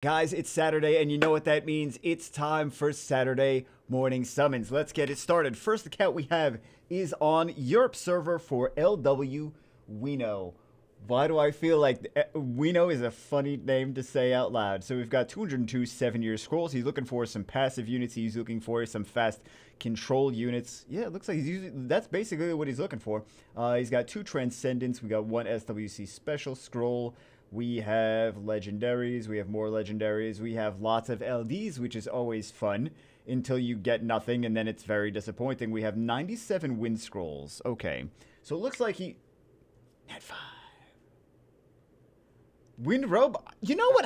Guys, it's Saturday, and you know what that means. It's time for Saturday morning summons. Let's get it started. First account we have is on Europe server for LW Wino. Why do I feel like Wino is a funny name to say out loud? So we've got 202 7-year scrolls. He's looking for some passive units. He's looking for some fast control units. Yeah, it looks like he's using. That's basically what he's looking for. He's got 2 Transcendents. We got 1 SWC Special Scroll. We have legendaries. We have more legendaries. We have lots of LDs, which is always fun until you get nothing, and then it's very disappointing. We have 97 wind scrolls. Okay. So it looks like he. Net 5. Wind Robo. You know what?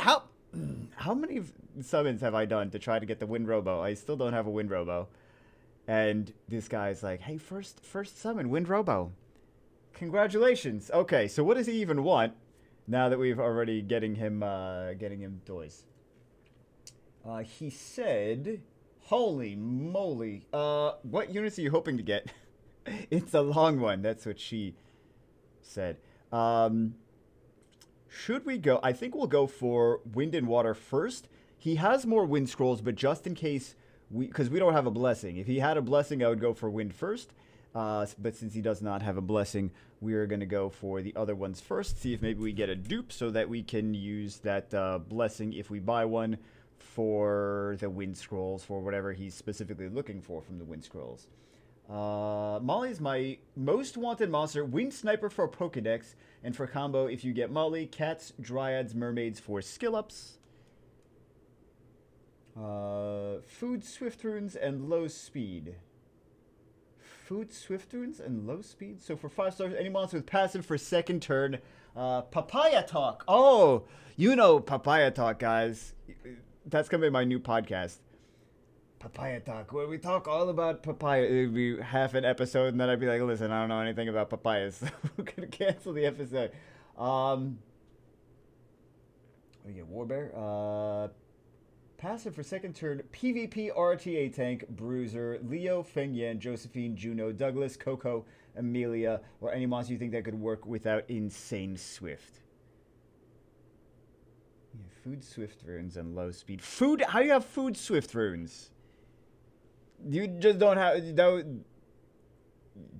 How many summons have I done to try to get the Wind Robo? I still don't have a Wind Robo. And this guy's like, hey, first summon, Wind Robo. Congratulations. Okay, so what does he even want? Now that we've already getting him toys. He said, "Holy moly! What units are you hoping to get?" It's a long one. That's what she said. Should we go? I think we'll go for Wind and Water first. He has more Wind Scrolls, but just in case because we don't have a blessing. If he had a blessing, I would go for Wind first. But since he does not have a blessing, we are going to go for the other ones first. See if maybe we get a dupe so that we can use that blessing if we buy one for the Wind Scrolls, for whatever he's specifically looking for from the Wind Scrolls. Molly is my most wanted monster. Wind Sniper for Pokedex. And for combo, if you get Molly, Cats, Dryads, Mermaids for skill ups. Food, Swift Runes, and Low Speed. Food, Swift Runes, and Low Speed. So for 5 stars, any monster with passive for second turn. Papaya Talk. Oh, you know Papaya Talk, guys. That's going to be my new podcast. Papaya Talk, where we talk all about papaya. It would be half an episode, and then I'd be like, listen, I don't know anything about papayas. So we're going to cancel the episode. We get Warbear. Passive for second turn, PvP RTA tank, Bruiser, Leo, Feng Yan, Josephine, Juno, Douglas, Coco, Amelia, or any monster you think that could work without Insane Swift. Yeah, food Swift runes and low speed. Food? How do you have food Swift runes? You just don't have.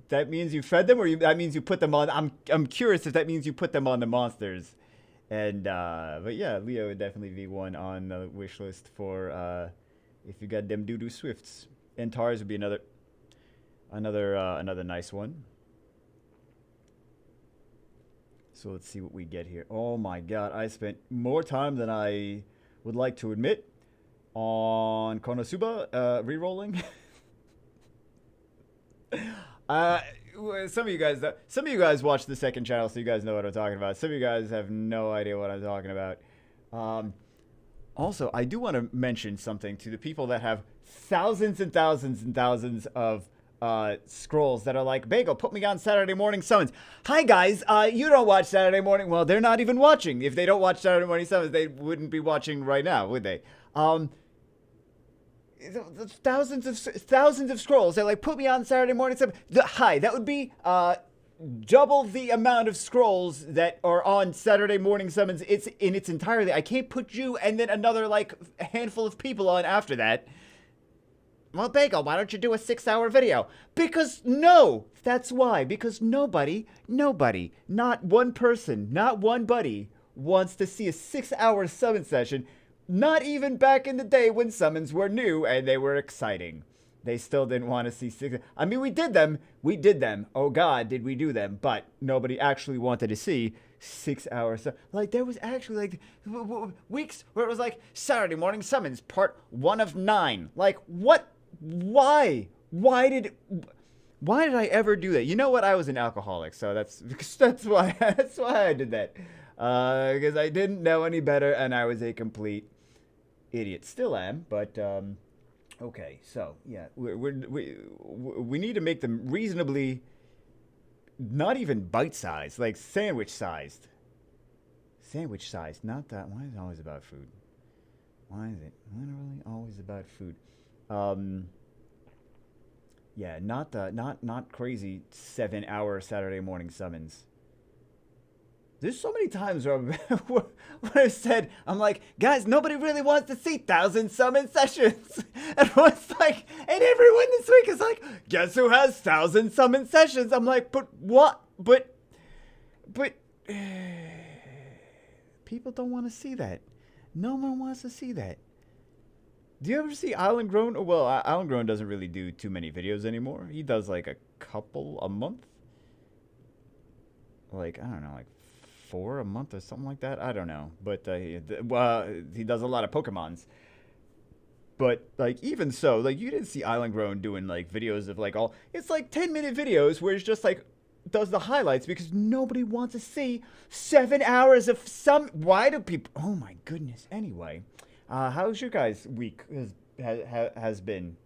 That means you fed them, or that means you put them on. I'm curious if that means you put them on the monsters. And but yeah, Leo would definitely be one on the wish list for if you got them doo-doo Swifts. And Tars would be another nice one. So let's see what we get here. Oh my god, I spent more time than I would like to admit on Konosuba re-rolling. Some of you guys watch the second channel, so you guys know what I'm talking about. Some of you guys have no idea what I'm talking about. Also, I do want to mention something to the people that have thousands and thousands and thousands of scrolls that are like, Bagel, put me on Saturday morning summons. Hi guys, you don't watch Saturday morning. Well, they're not even watching. If they don't watch Saturday morning summons, they wouldn't be watching right now, would they? Thousands of scrolls. They're like, put me on Saturday morning. Hi, that would be double the amount of scrolls that are on Saturday morning summons. It's in its entirety. I can't put you and then another like a handful of people on after that. Well, Bagel, why don't you do a 6-hour video? Because no, that's why. Because nobody, not one person, not one buddy wants to see a 6-hour summon session. Not even back in the day when summons were new and they were exciting. They still didn't want to see 6. I mean, we did them. Oh God, did we do them? But nobody actually wanted to see 6 hours. Like there was actually like weeks where it was like Saturday morning summons part 1 of 9. Like what? Why? Why did I ever do that? You know what? I was an alcoholic, so that's why I did that. Because I didn't know any better and I was a complete idiot. Still am, but okay. So yeah, we need to make them reasonably, not even bite-sized, like sandwich-sized. Sandwich-sized, not that. Why is it always about food? Why is it literally always about food? Yeah, not crazy 7-hour Saturday morning summons. There's so many times where, where I've said, I'm like, guys, nobody really wants to see 1,000 summon sessions. And everyone's like, and everyone this week is like, guess who has 1,000 summon sessions? I'm like, but what? But people don't want to see that. No one wants to see that. Do you ever see Island Grown? Well, Island Grown doesn't really do too many videos anymore. He does like a couple a month. Like, I don't know, like 4 a month or something like that. I don't know. But he does a lot of Pokemons. But like, even so, like, you didn't see Island Grown doing like videos of like all. It's like 10-minute videos where it's just like does the highlights because nobody wants to see 7 hours of some. Why do people? Oh my goodness. Anyway, how's your guys' week has been?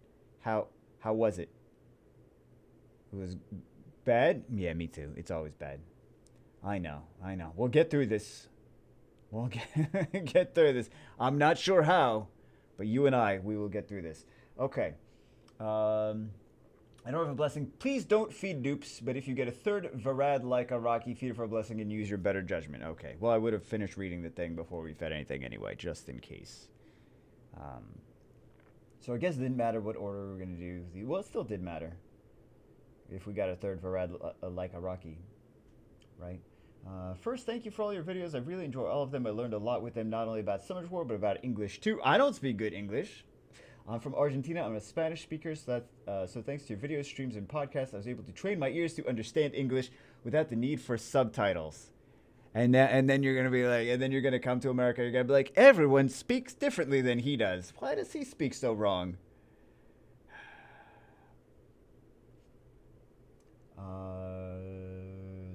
How was it? It was bad. Yeah, me too. It's always bad. I know. We'll get through this. We'll get through this. I'm not sure how, but you and we will get through this. Okay. I don't have a blessing. Please don't feed dupes, but if you get a third Varad like a Rocky, feed it for a blessing and use your better judgment. Okay. Well, I would have finished reading the thing before we fed anything anyway, just in case. So I guess it didn't matter what order we were going to do. Well, it still did matter. If we got a third Varad like a Rocky. Right? First, thank you for all your videos. I really enjoy all of them. I learned a lot with them, not only about Summoners War, but about English too. I don't speak good English. I'm from Argentina. I'm a Spanish speaker, so thanks to your videos, streams, and podcasts, I was able to train my ears to understand English without the need for subtitles. And then you're gonna be like, and then you're gonna come to America. You're gonna be like, everyone speaks differently than he does. Why does he speak so wrong?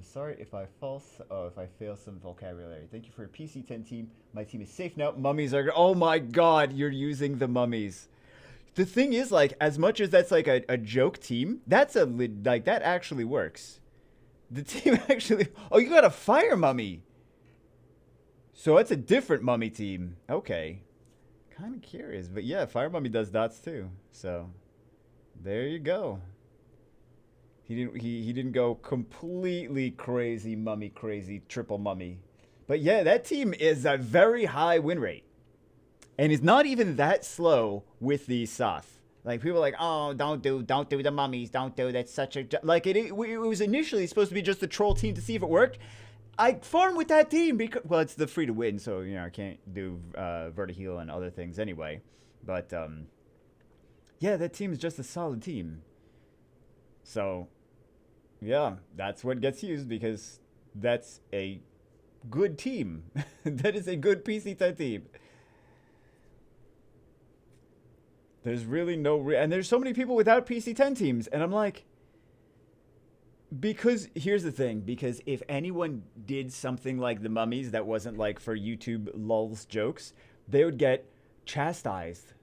Sorry if I fail some vocabulary. Thank you for your PC10 team. My team is safe now. Mummies are. Oh my God, you're using the mummies. The thing is, like, as much as that's like a joke team, that's that actually works. The team actually. Oh, you got a fire mummy. So it's a different mummy team. Okay, kind of curious, but yeah, fire mummy does dots too. So there you go. He didn't go completely crazy mummy crazy triple mummy. But yeah, that team is a very high win rate. And it's not even that slow with the Soth. Like, people are like, oh, don't do the mummies, don't do, that's such a, like, it was initially supposed to be just a troll team to see if it worked. I farm with that team because, well, it's the free to win, so, you know, I can't do Vertiheel and other things anyway. But, yeah, that team is just a solid team. So, yeah, that's what gets used because that's a good team. That is a good PC10 team. There's really no... and there's so many people without PC10 teams. And I'm like... because... here's the thing. Because if anyone did something like the mummies that wasn't like for YouTube lulz jokes, they would get chastised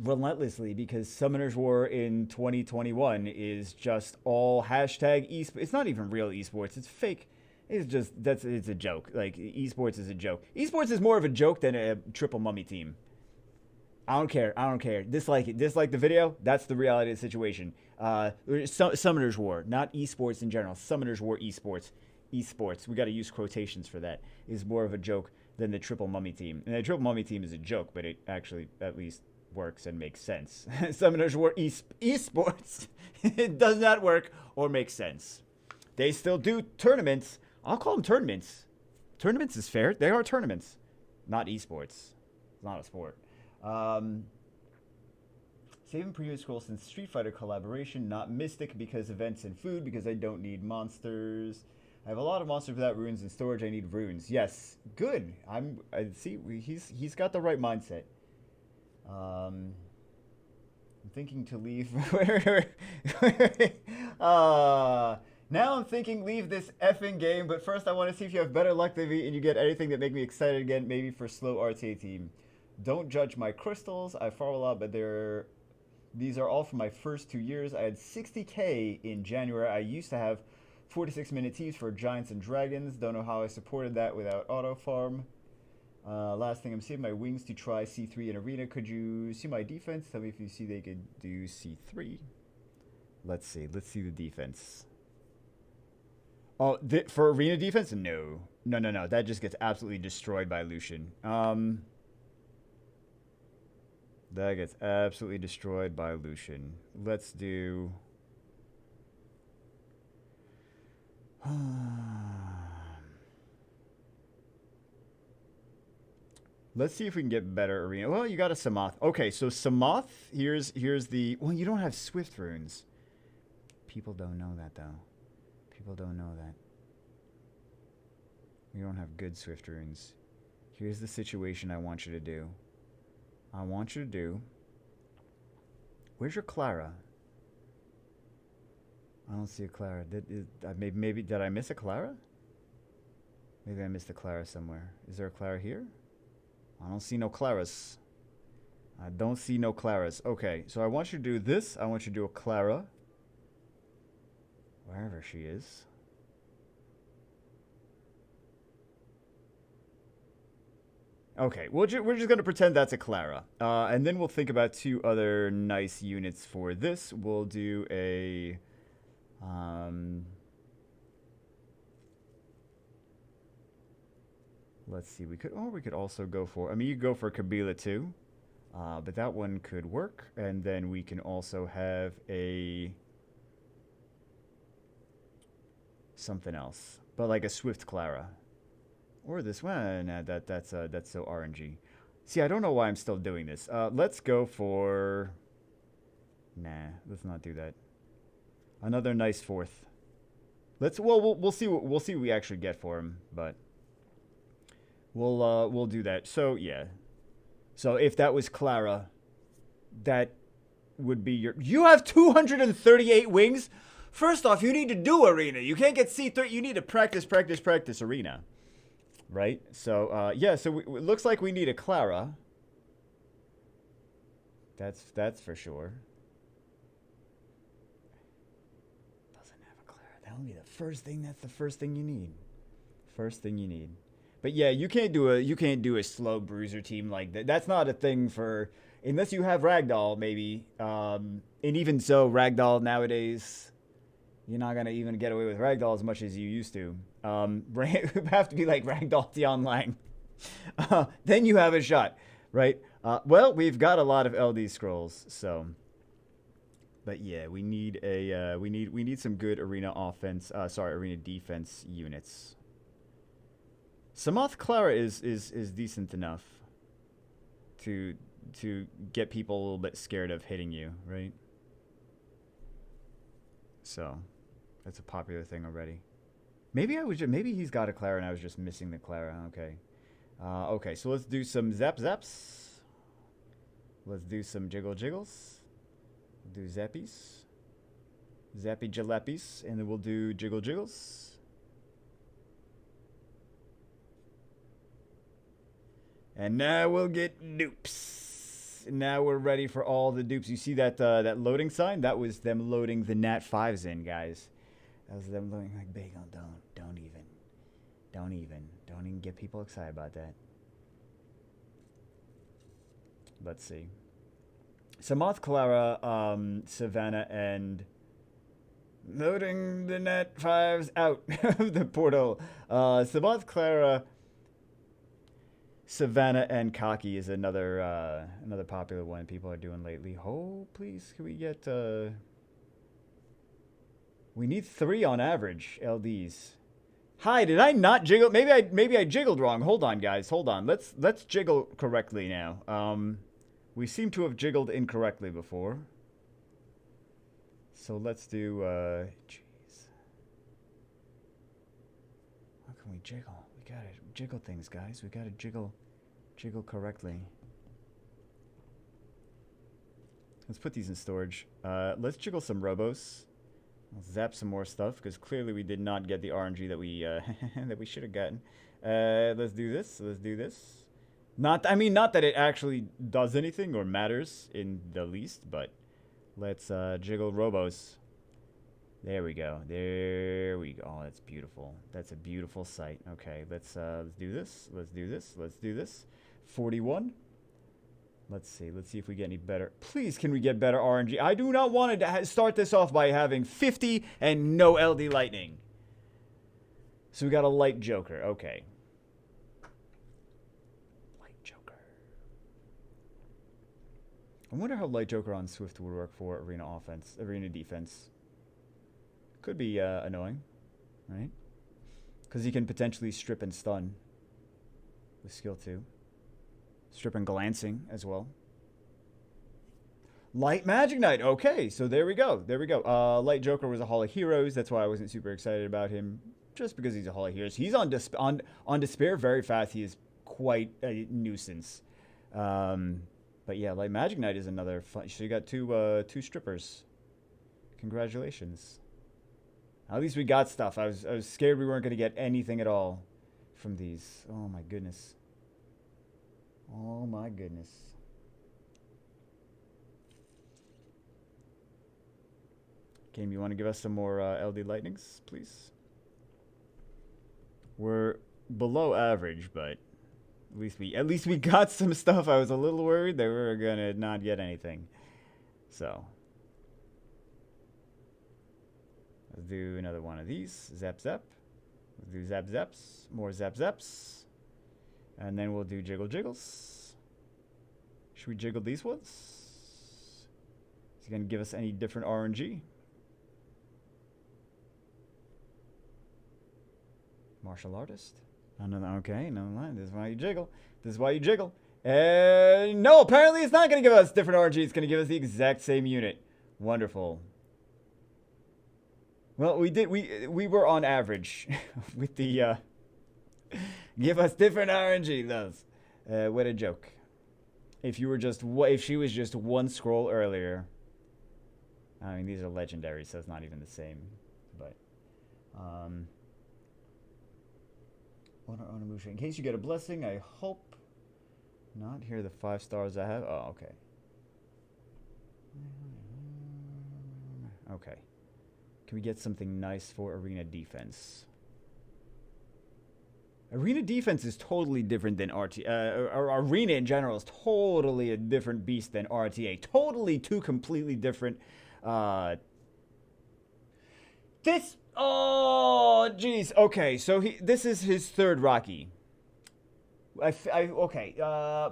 relentlessly because Summoners War in 2021 is just all hashtag esports. It's not even real esports. It's fake. It's just... it's a joke. Like, esports is a joke. Esports is more of a joke than a triple mummy team. I don't care. Dislike the video. That's the reality of the situation. Summoners War, not esports in general. Summoners War esports. Esports. We got to use quotations for that. Is more of a joke than the triple mummy team. And the triple mummy team is a joke, but it actually at least works and makes sense. Summoners War esports. It does not work or make sense. They still do tournaments. I'll call them tournaments. Tournaments is fair. They are tournaments, not esports. It's not a sport. Saving previous scrolls since Street Fighter collaboration, not Mystic because events and food because I don't need monsters. I have a lot of monsters without runes in storage. I need runes. Yes, good. I see. He's got the right mindset. I'm thinking to leave. Now I'm thinking leave this effing game, but first I want to see if you have better luck than me and you get anything that make me excited again. Maybe for slow RTA team. Don't judge my crystals. I farm a lot, but these are all from my first 2 years. I had 60k in January. I used to have 46-minute teams for Giants and Dragons. Don't know how I supported that without auto farm. Last thing, I'm saving my wings to try C3 in Arena. Could you see my defense? Tell me if you see they could do C3. Let's see. Let's see the defense. Oh, for arena defense? No. No, no, no. That just gets absolutely destroyed by Lucian. That gets absolutely destroyed by Lucian. Let's do... Let's see if we can get better arena. Well, you got a Samoth. Okay, so Samoth, here's the... Well, you don't have Swift runes. People don't know that, though. People don't know that. We don't have good Swift runes. Here's the situation I want you to do. I want you to do... Where's your Clara? I don't see a Clara. Maybe did I miss a Clara? Maybe I missed a Clara somewhere. Is there a Clara here? I don't see no Claras. I don't see no Claras. Okay, so I want you to do this. I want you to do a Clara. Wherever she is. Okay, we're just going to pretend that's a Clara. And then we'll think about two other nice units for this. We'll do a... let's see, we could also go for... I mean, you could go for Kabila too. But that one could work. And then we can also have a... something else. But like a Swift Clara. Or this one. Nah, that's so RNG. See, I don't know why I'm still doing this. Let's go for... Nah, let's not do that. Another nice fourth. We'll see what we actually get for him, but we'll do that. So yeah. So if that was Clara, that would be your... You have 238 wings? First off, you need to do arena. You can't get C3. You need to practice arena. Right? So, yeah, so it looks like we need a Clara. That's for sure. Doesn't have a Clara. That'll be the first thing. That's the first thing you need. First thing you need. But yeah, you can't do a slow bruiser team like that. That's not a thing for... Unless you have Ragdoll, maybe. And even so, Ragdoll nowadays... You're not going to even get away with Ragdoll as much as you used to. You have to be like Ragdoll Tianlang. Then you have a shot, right? Well, we've got a lot of LD scrolls, so... But yeah, we need a we need some good arena arena defense units. Samoth Clara is decent enough to get people a little bit scared of hitting you, right? So, that's a popular thing already. Maybe he's got a Clara and I was just missing the Clara. Okay. Okay, so let's do some zaps. Let's do some jiggles. We'll do zappies. Zappy jalappies. And then we'll do jiggles. And now we'll get dupes. Now we're ready for all the dupes. You see that that loading sign? That was them loading the Nat 5s in, guys. That was them loading like bagel. Don't even get people excited about that. Let's see. Samoth Clara, Savannah, and loading the Nat 5s out of the portal. Samoth Clara, Savannah, and Kaki is another popular one people are doing lately. Oh, please, can we get... We need 3 on average LDs. Hi, did I not jiggle? Maybe I jiggled wrong. Hold on, guys. Hold on. Let's jiggle correctly now. We seem to have jiggled incorrectly before. So let's do jeez. How can we jiggle? We gotta jiggle things, guys. We gotta jiggle correctly. Let's put these in storage. Let's jiggle some Robos. Let's zap some more stuff, because clearly we did not get the RNG that we that we should have gotten. Let's do this. Let's do this. Not that it actually does anything or matters in the least, but let's jiggle Robos. There we go. There we go. Oh, that's beautiful. That's a beautiful sight. Okay, let's do this. Let's do this. Let's do this. 41. Let's see. Let's see if we get any better. Please, can we get better RNG? I do not want to start this off by having 50 and no LD Lightning. So we got a light Joker. Okay. Light Joker. I wonder how light Joker on Swift would work for arena defense. Could be annoying, right? Because he can potentially strip and stun with skill 2. Strip and glancing as well. Light Magic Knight. Okay, so there we go. There we go. Light Joker was a Hall of Heroes. That's why I wasn't super excited about him. Just because he's a Hall of Heroes. He's on Despair very fast. He is quite a nuisance. But yeah, Light Magic Knight is another fun. So you got two strippers. Congratulations. At least we got stuff. I was scared we weren't going to get anything at all from these. Oh my goodness. Oh my goodness. Game, you want to give us some more LD Lightnings, please? We're below average, but at least we got some stuff. I was a little worried that we were gonna not get anything. So let's do another one of these. Zap zap. Let's do zap zaps. More zap zaps. And then we'll do jiggle jiggles. Should we jiggle these ones? Is he gonna give us any different RNG? Martial artist. Okay, no line. This is why you jiggle. This is why you jiggle. No, apparently it's not going to give us different RNG. It's going to give us the exact same unit. Wonderful. Well, we were on average with the give us different RNG. Those. What a joke. If she was just one scroll earlier. I mean, these are legendary, so it's not even the same. But Onimusha. In case you get a blessing, I hope not. Here are the 5 stars I have. Oh, okay. Okay. Can we get something nice for arena defense? Arena defense is totally different than RTA. Arena in general is totally a different beast than RTA. Totally two completely different. Oh, jeez. Okay, so this is his third Rocky. Okay.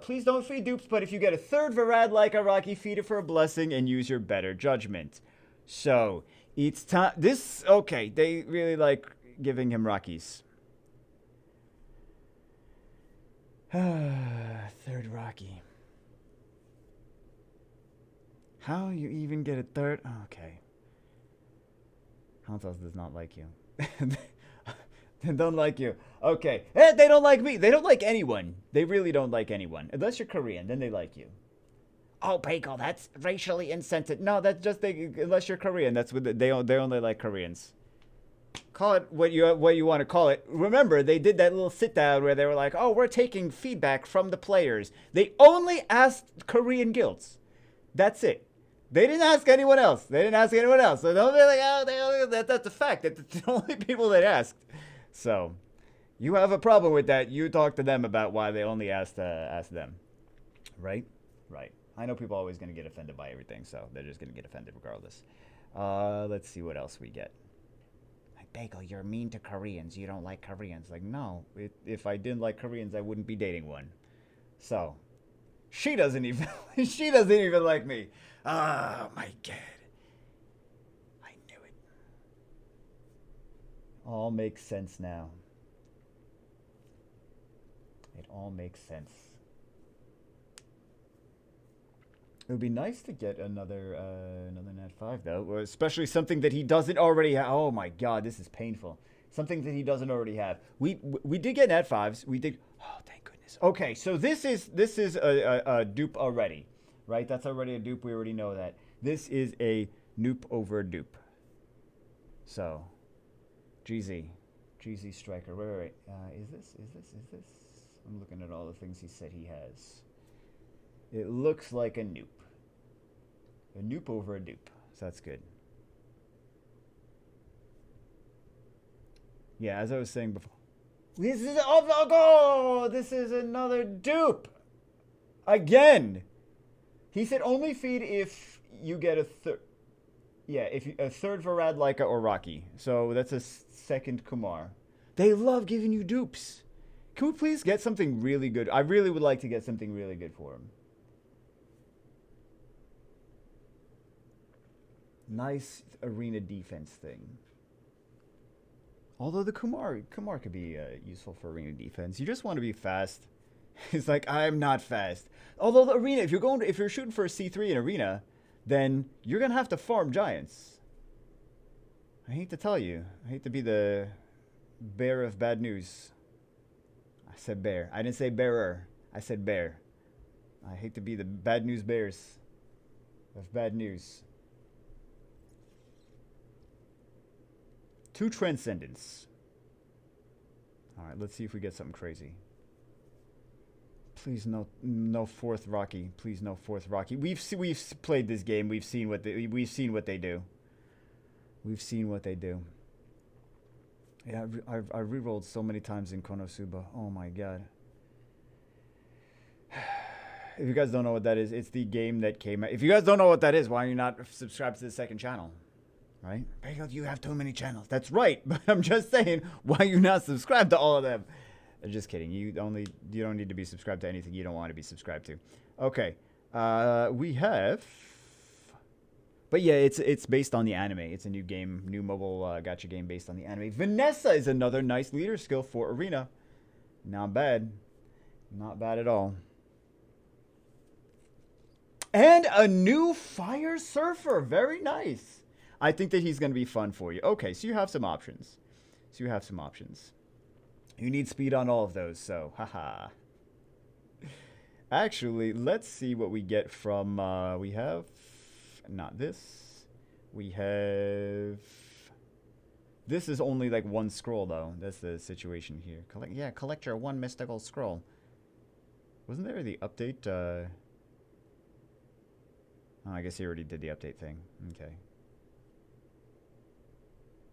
Please don't feed dupes, but if you get a third Varad like a Rocky, feed it for a blessing and use your better judgment. So it's time. Okay. They really like giving him Rockies. Third Rocky. How you even get a third? Okay. Hantos does not like you. They don't like you. Okay. They don't like me. They don't like anyone. They really don't like anyone. Unless you're Korean, then they like you. Oh, Pako, that's racially insensitive. No, that's just unless you're Korean. That's what they only like Koreans. Call it what you want to call it. Remember, they did that little sit down where they were like, "Oh, we're taking feedback from the players." They only asked Korean guilds. That's it. They didn't ask anyone else. So don't be like, "Oh, that's a fact. That's the only people that asked." So, you have a problem with that. You talk to them about why they only asked them. Right? Right. I know people are always going to get offended by everything, so they're just going to get offended regardless. Let's see what else we get. Like, Bagel, you're mean to Koreans. You don't like Koreans. Like, no. If I didn't like Koreans, I wouldn't be dating one. So, she doesn't even like me. Oh, my God. I knew it. All makes sense now. It all makes sense. It would be nice to get another Nat 5 though, especially something that he doesn't already have. Oh my God, this is painful. Something that he doesn't already have. We did get Nat 5s. We did. Oh, thank goodness. Okay, so this is a dupe already, right? That's already a dupe. We already know that. This is a noop over dupe. So, GZ Striker. Wait. Is this? I'm looking at all the things he said he has. It looks like a noop. A noop over a dupe. So that's good. Yeah, as I was saying before. This is another dupe. Again. He said only feed if you get a third. Yeah, a third Varad, Laika, or Rocky. So that's a second Kumar. They love giving you dupes. Can we please get something really good? I really would like to get something really good for him. Nice arena defense thing. Although the Kumar could be useful for arena defense. You just want to be fast. It's like, I'm not fast. Although the arena, if you're shooting for a C3 in arena, then you're gonna have to farm giants. I hate to tell you. I hate to be the bearer of bad news. I said bear. I didn't say bearer. I said bear. I hate to be the bad news bears of bad news. 2 Transcendence. Alright, let's see if we get something crazy. Please no 4th Rocky. Please no 4th Rocky. We've played this game. We've seen what they do. We've seen what they do. Yeah, I re-rolled so many times in Konosuba. Oh my god. If you guys don't know what that is, it's the game that came out. If you guys don't know what that is, why are you not subscribed to the 2nd channel? Right? Because you have too many channels. That's right. But I'm just saying, why are you not subscribed to all of them? I'm just kidding. You don't need to be subscribed to anything you don't want to be subscribed to. Okay. We have... But yeah, it's based on the anime. It's a new game, new mobile gacha game based on the anime. Vanessa is another nice leader skill for arena. Not bad. Not bad at all. And a new Fire Surfer. Very nice. I think that he's going to be fun for you. Okay, so you have some options. You need speed on all of those, so haha. Actually, let's see what we get from, we have, not this. We have, this is only like 1 scroll though. That's the situation here. Collect your 1 mystical scroll. Wasn't there the update? Oh, I guess he already did the update thing. Okay.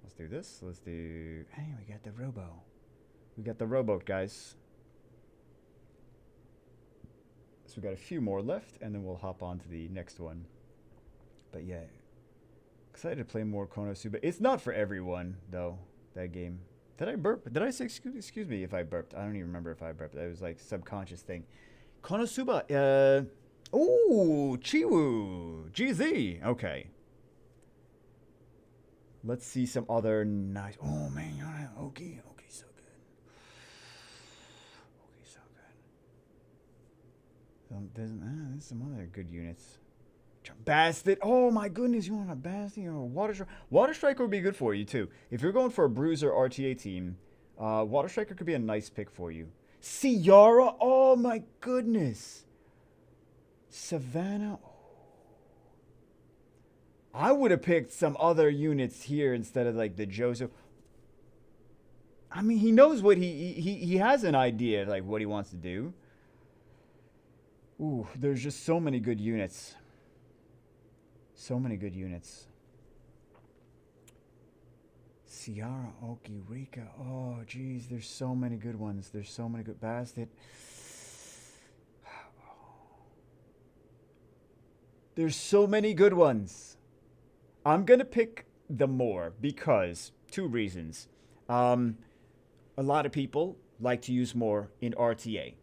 Let's do this. Let's do, hey, we got the robo. We got the rowboat, guys. So we got a few more left, and then we'll hop on to the next one. But yeah, excited to play more Konosuba. It's not for everyone, though, that game. Did I burp? Did I say, excuse me if I burped? I don't even remember if I burped. That was like subconscious thing. Konosuba, ooh, Chiwu, GZ, okay. Let's see some other nice, oh man, okay, so good. Okay, so good. There's some other good units. Bastet, oh my goodness, you want a Bastet or a Water Striker? Water Striker would be good for you too. If you're going for a Bruiser RTA team, Water Striker could be a nice pick for you. Ciara, oh my goodness. Savannah, I would have picked some other units here instead of like the Joseph. I mean, he knows what he has an idea of like what he wants to do. Ooh, there's just so many good units. So many good units. Ciara, Oki, Rika. Oh, geez, there's so many good ones. There's so many good Bastet. There's so many good ones. I'm going to pick the more because 2 reasons. A lot of people like to use more in RTA,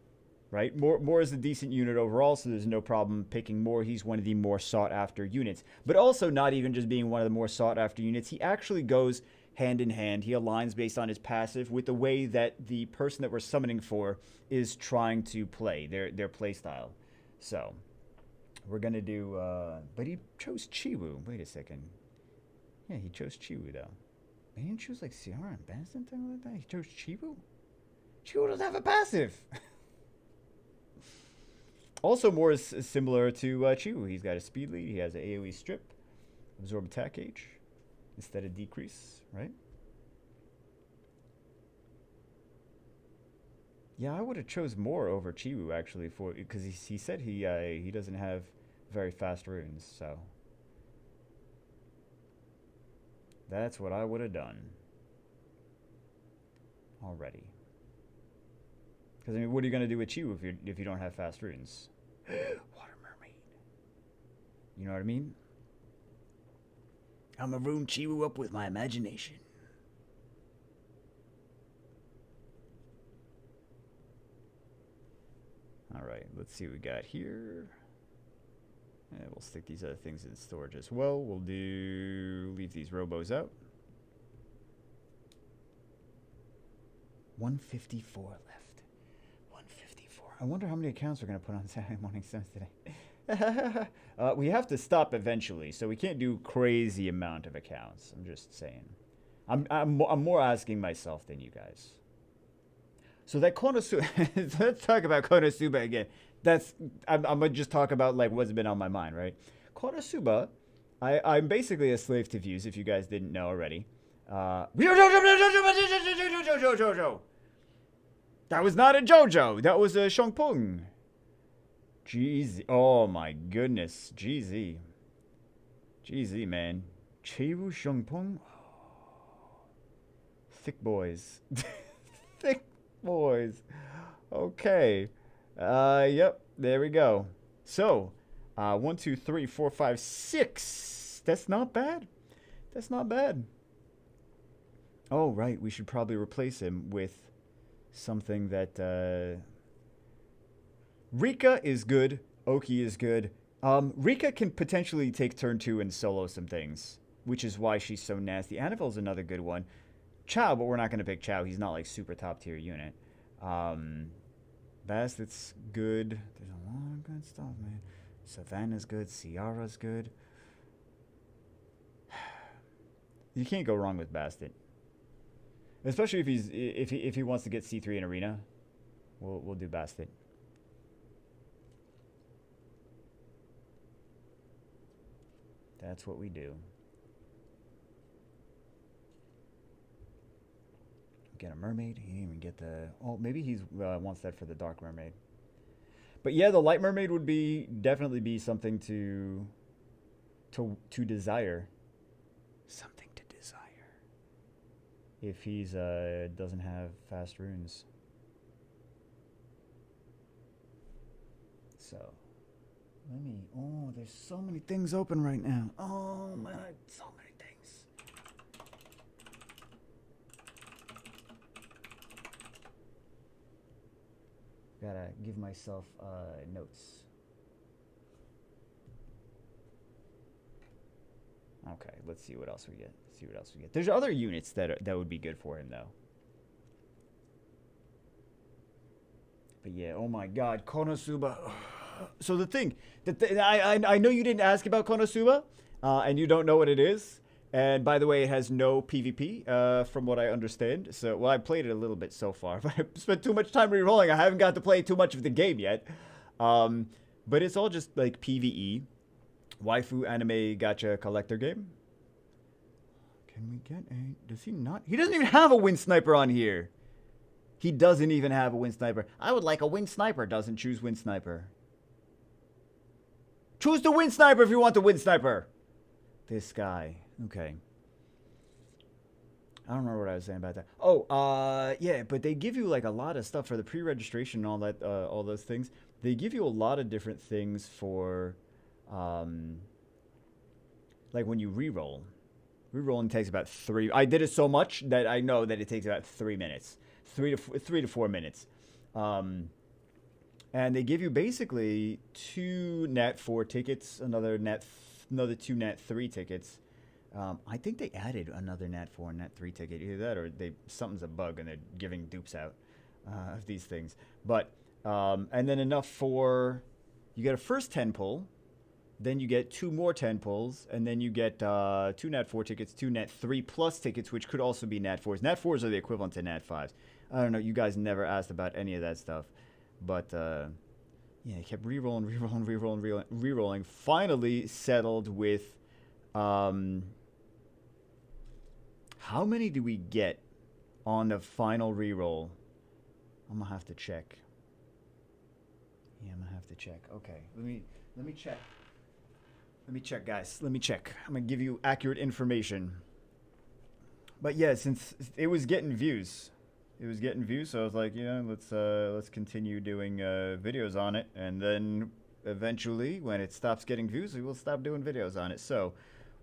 right? More is a decent unit overall, so there's no problem picking more. He's one of the more sought after units. But also not even just being one of the more sought after units, he actually goes hand in hand. He aligns based on his passive with the way that the person that we're summoning for is trying to play, their play style. So we're going to do, but he chose Chiwu. Wait a second. Yeah, he chose Chiwu, though. He didn't choose, like, Ciara and Bastet and things like that. He chose Chiwu? Chiwu doesn't have a passive. Also, more is similar to Chiwu. He's got a speed lead. He has an AoE strip. Absorb attack gauge instead of decrease, right? Yeah, I would have chose more over Chiwu, actually, because he said he doesn't have very fast runes, so that's what I would have done already. Because I mean, what are you gonna do with Chiwu if you don't have fast runes? Water mermaid. You know what I mean? I'm gonna rune Chiwu up with my imagination. All right, let's see what we got here. And we'll stick these other things in storage as well. We'll leave these robos out. 154 left. 154. I wonder how many accounts we're going to put on Saturday Morning Sims today. We have to stop eventually, so we can't do crazy amount of accounts. I'm just saying. I'm more asking myself than you guys. So that Konosuba, let's talk about Konosuba again. I'm gonna just talk about like what's been on my mind, right? Konosuba, I'm basically a slave to views, if you guys didn't know already. That was not a JoJo. That was a Shongpung. GZ. Oh my goodness. GZ. GZ, man. Chibu Shongpung. Thick boys. Thick boys. Okay. Yep. There we go. So, 1, 2, 3, 4, 5, 6. That's not bad. That's not bad. Oh, right. We should probably replace him with something that, Rika is good. Oki is good. Rika can potentially take turn 2 and solo some things, which is why she's so nasty. Annabelle's another good one. Chow, but we're not going to pick Chow. He's not like super top tier unit. Bastet's good. There's a lot of good stuff, man. Savannah's good. Ciara's good. You can't go wrong with Bastet. Especially if he wants to get C3 in arena. We'll do Bastet. That's what we do. Get a mermaid. He didn't even get the. Oh, maybe he's wants that for the dark mermaid. But yeah, the light mermaid would definitely be something to desire. Something to desire. If he's doesn't have fast runes. So let me. Oh, there's so many things open right now. Oh my, so many things. Gotta give myself notes. Okay, let's see what else we get. There's other units that would be good for him though. But yeah, oh my God, Konosuba. So the thing that I know you didn't ask about Konosuba, and you don't know what it is. And by the way, it has no PvP, from what I understand. So, well, I played it a little bit so far, but I spent too much time re-rolling. I haven't got to play too much of the game yet. But it's all just like PvE. Waifu anime gacha collector game. Can we get a... Does he not... He doesn't even have a wind sniper on here. He doesn't even have a wind sniper. I would like a wind sniper. Doesn't choose wind sniper. Choose the wind sniper if you want the wind sniper. This guy. Okay. I don't remember what I was saying about that. Oh, yeah, but they give you like a lot of stuff for the pre-registration and all that, all those things. They give you a lot of different things for, like when you re-roll. Re-rolling takes about 3. I did it so much that I know that it takes about 3 minutes, 3 to 4 minutes. And they give you basically 2 Nat 4 tickets, another 2 Nat 3 tickets. I think they added another Nat 4 and Nat 3 ticket. Either that or something's a bug and they're giving dupes out of these things. But, and then enough for, you get a first 10 pull, then you get 2 more 10 pulls, and then you get 2 Nat 4 tickets, 2 Nat 3 plus tickets, which could also be Nat 4s. Nat 4s are the equivalent to Nat 5s. I don't know, you guys never asked about any of that stuff. But, yeah, I kept re-rolling. Finally settled with, how many do we get on the final re-roll? I'm gonna have to check. Yeah, I'm gonna have to check. Okay, let me check. Let me check, guys. Let me check. I'm gonna give you accurate information. But yeah, since it was getting views, so I was like, yeah, let's continue doing videos on it, and then eventually, when it stops getting views, we will stop doing videos on it. So.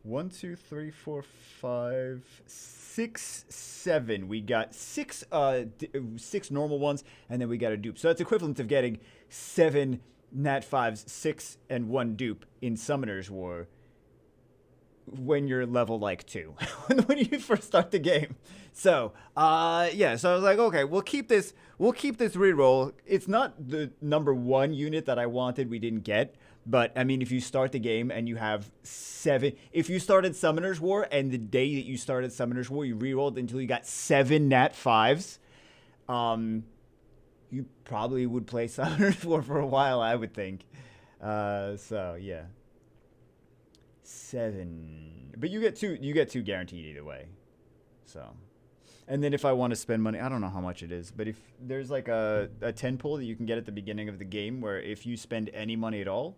1, 2, 3, 4, 5, 6, 7. We got 6 normal ones, and then we got a dupe. So that's equivalent of getting 7 Nat 5s, 6 and 1 dupe in Summoner's War when you're level like 2 when you first start the game. So yeah, so I was like, okay, we'll keep this reroll. It's not the number 1 unit that I wanted, we didn't get, but I mean, if you start the game and you have 7, if you started Summoner's War and the day that you started Summoner's War you rerolled until you got 7 Nat 5s, you probably would play Summoner's War for a while, I would think. So yeah. 7, but you get two guaranteed either way. So, and then if I want to spend money, I don't know how much it is, but if there's like a 10 pull that you can get at the beginning of the game where if you spend any money at all,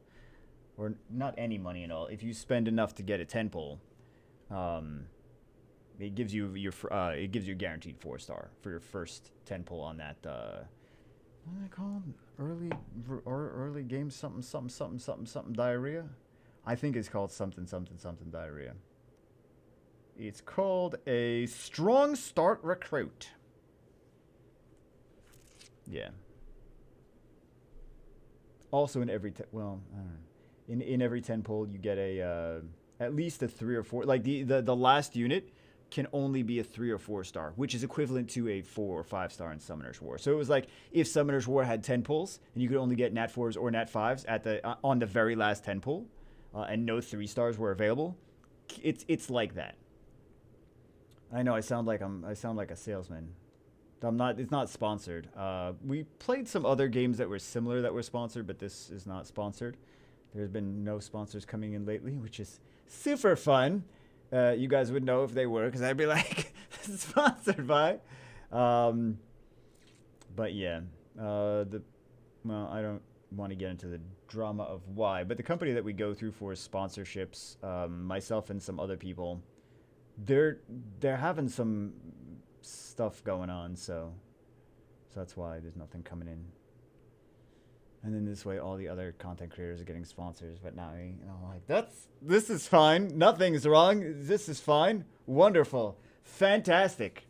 or not any money at all, if you spend enough to get a 10 pull, it gives you a guaranteed 4-star for your first 10 pull on that. What are they called? Early game something diarrhea. I think it's called something diarrhea. It's called a strong start recruit. Yeah. Also in every well, I don't know. In every 10 pull you get a at least a 3 or 4. Like the last unit can only be a 3 or 4 star, which is equivalent to a 4 or 5 star in Summoner's War. So it was like if Summoner's War had 10 pulls and you could only get Nat 4s or Nat 5s at the on the very last 10 pull, and no 3 stars were available, it's like that. I know I sound like a salesman. I'm not. It's not sponsored. We played some other games that were similar that were sponsored, but this is not sponsored. There's been no sponsors coming in lately, which is super fun. You guys would know if they were, because I'd be like, sponsored by. But yeah, well, I don't want to get into the drama of why, but the company that we go through for sponsorships, myself and some other people, they're having some stuff going on, so that's why there's nothing coming in. And then this way, all the other content creators are getting sponsors, but not me. And I'm like, this is fine. Nothing's wrong. This is fine. Wonderful. Fantastic.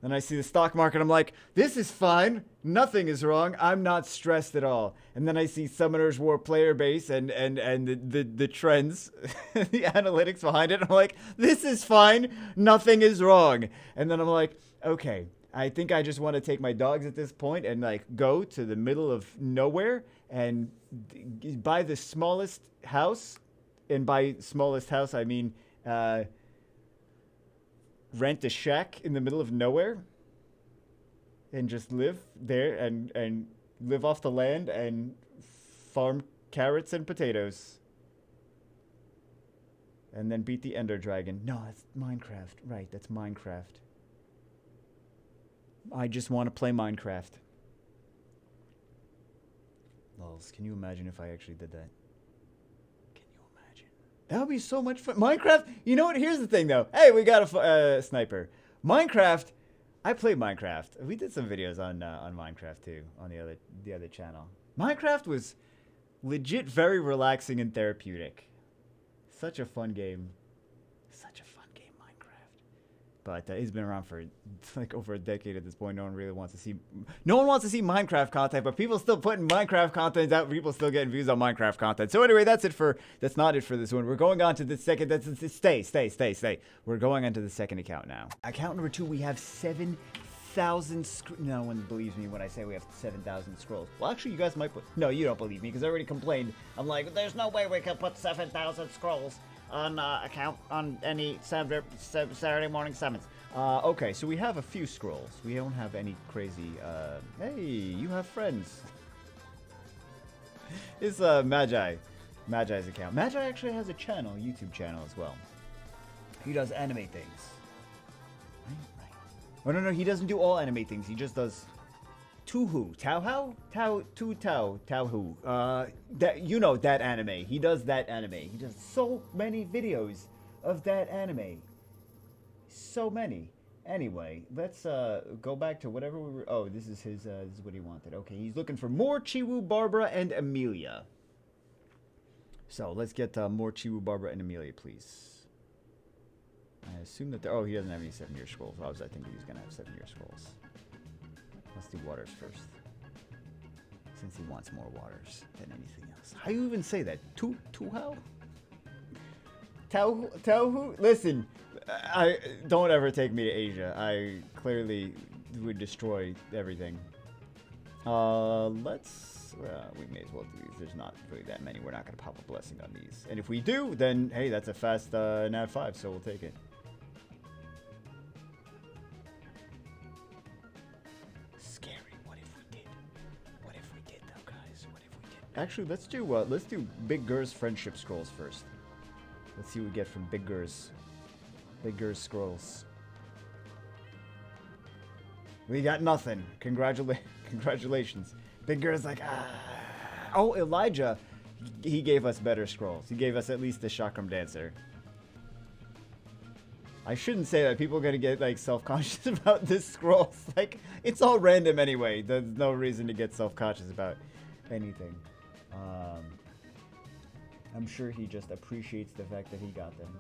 Then I see the stock market. I'm like, this is fine. Nothing is wrong. I'm not stressed at all. And then I see Summoner's War player base and the trends, the analytics behind it. I'm like, this is fine. Nothing is wrong. And then I'm like, okay. I think I just want to take my dogs at this point and like go to the middle of nowhere and buy the smallest house. And by smallest house, I mean rent a shack in the middle of nowhere and just live there and live off the land and farm carrots and potatoes. And then beat the Ender Dragon. No, that's Minecraft. Right, that's Minecraft. I just want to play Minecraft. Lols, can you imagine if I actually did that? Can you imagine? That would be so much fun. Minecraft, you know what? Here's the thing, though. Hey, we got a sniper. Minecraft, I play Minecraft. We did some videos on Minecraft, too, on the other channel. Minecraft was legit very relaxing and therapeutic. Such a fun game. Such a fun game, Minecraft. But it's been around for like over a decade at this point. No one really wants to see. No one wants to see Minecraft content, but people still putting Minecraft content out. People still getting views on Minecraft content. So anyway, that's not it for this one. We're going on to the second. Stay. We're going on to the second account now. Account number 2. We have 7,000. No one believes me when I say we have 7,000 scrolls. Well, actually, you guys might put. No, you don't believe me because I already complained. I'm like, there's no way we can put 7,000 scrolls on account on any Saturday morning summons. Okay, so we have a few scrolls. We don't have any crazy. Hey, you have friends. It's Magi's account. Magi actually has a channel, YouTube channel as well. He does anime things. Right. Oh no, he doesn't do all anime things. He just does Touhou. Touhou. That, you know, that anime. He does that anime. He does so many videos of that anime. So many. Anyway, let's go back to whatever we were. Oh, this is his. This is what he wanted. Okay, he's looking for more Chiwu, Barbara, and Amelia. So let's get more Chiwu, Barbara, and Amelia, please. I assume that. Oh, he doesn't have any 7-year scrolls. I thinking he was gonna have 7-year scrolls. Let's do waters first. Since he wants more waters than anything else. How do you even say that? Tuhao? Tauhu? Listen, I don't ever take me to Asia. I clearly would destroy everything. Let's... we may as well do these. There's not really that many. We're not going to pop a blessing on these. And if we do, then, hey, that's a fast nav 5, so we'll take it. Scary. What if we did? What if we did, though, guys? What if we did? Actually, let's do Big Gur's friendship scrolls first. Let's see what we get from Big Gur's scrolls. We got nothing. Congratulations. Big Gur's like, ah. Oh, Elijah, he gave us better scrolls. He gave us at least the Chakram Dancer. I shouldn't say that. People are going to get, like, self-conscious about this scroll. Like, it's all random anyway. There's no reason to get self-conscious about anything. I'm sure he just appreciates the fact that he got them.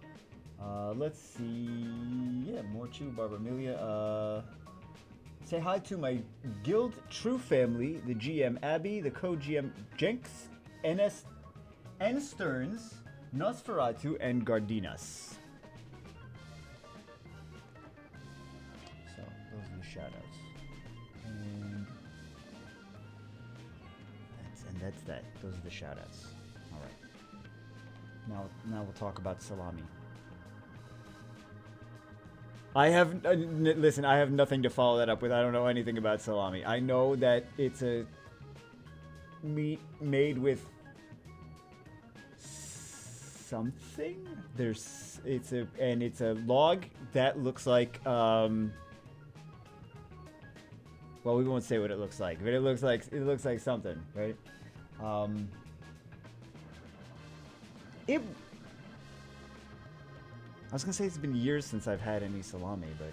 Let's see. Yeah, more Chew, Barbara Amelia. Say hi to my Guild True family, the GM Abby, the co-GM Jenks, NS, N Stearns, Nosferatu, and Gardinas. So, those are the shoutouts. And that's that. Those are the shoutouts. Alright. Now we'll talk about salami. I have, listen, I have nothing to follow that up with. I don't know anything about salami. I know that it's a meat made with something. It's a log that looks like, well, we won't say what it looks like, but it looks like something, right? I was gonna say it's been years since I've had any salami, but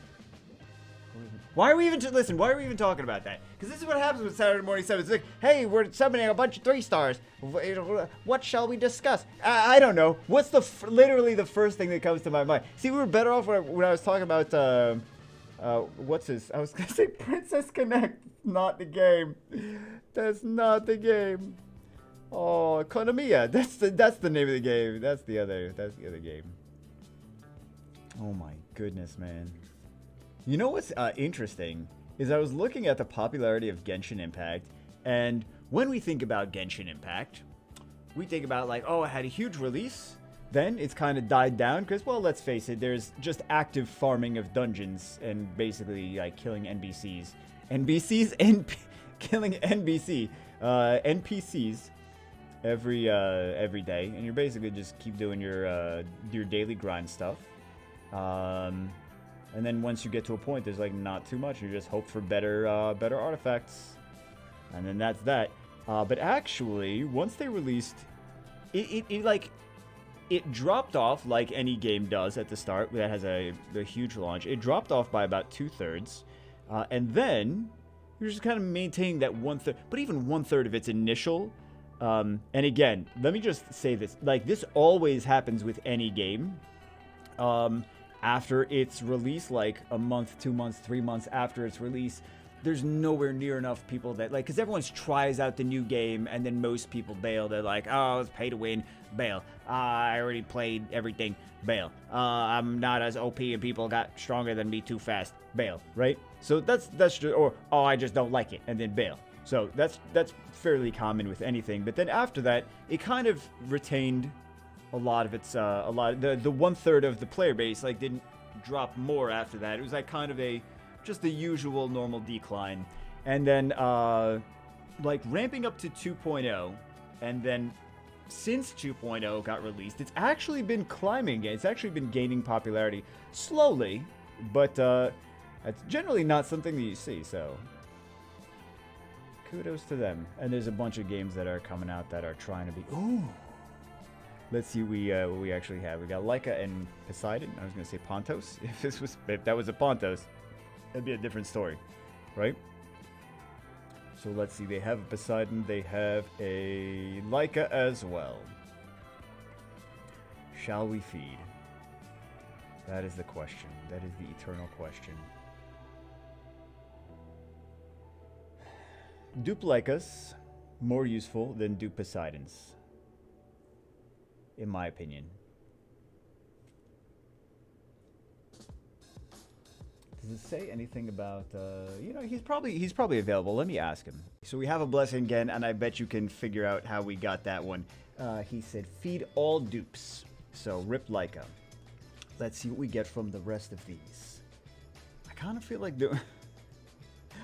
why are we even talking about that? Because this is what happens with Saturday Morning 7. It's like, hey, we're summoning a bunch of 3 stars. What shall we discuss? I don't know. What's literally the first thing that comes to my mind? See, we were better off when I was talking about what's his? I was gonna say Princess Connect. Not the game. That's not the game. Oh, Konamiya. That's the name of the game. That's the other game. Oh my goodness, man. You know what's interesting is I was looking at the popularity of Genshin Impact, and when we think about Genshin Impact, we think about like, oh, it had a huge release, then it's kind of died down because, well, let's face it, there's just active farming of dungeons and basically like killing NPCs and killing NPCs every day, and you're basically just keep doing your daily grind stuff. And then once you get to a point, there's like not too much. You just hope for better artifacts, and then that's that. But actually, once they released, it dropped off like any game does at the start. That has a huge launch. It dropped off by about 2/3, and then you're just kind of maintaining that 1/3. But even 1/3 of its initial. And again, let me just say this: like this always happens with any game. After its release, like a month, 2 months, 3 months after its release, there's nowhere near enough people that, like, because everyone tries out the new game, and then most people bail. They're like, oh, it's pay to win, bail. I already played everything, bail. I'm not as OP, and people got stronger than me too fast, bail, right? So that's just, or, oh, I just don't like it, and then bail. So that's fairly common with anything. But then after that, it kind of retained a lot of its, the 1/3 of the player base, like, didn't drop more after that. It was like kind of just the usual normal decline. And then, like, ramping up to 2.0, and then since 2.0 got released, it's actually been climbing. It's actually been gaining popularity slowly, but it's generally not something that you see, so kudos to them. And there's a bunch of games that are coming out that are trying to be, ooh. Let's see what we actually have. We got Leica and Poseidon. I was gonna say Pontos. If that was a Pontos, that'd be a different story, right? So let's see. They have a Poseidon. They have a Leica as well. Shall we feed? That is the question. That is the eternal question. Duplicus more useful than do Poseidons, in my opinion. Does it say anything about, he's probably available. Let me ask him. So we have a blessing again, and I bet you can figure out how we got that one. He said, feed all dupes. So rip Leica. Let's see what we get from the rest of these. I kind of feel like doing... I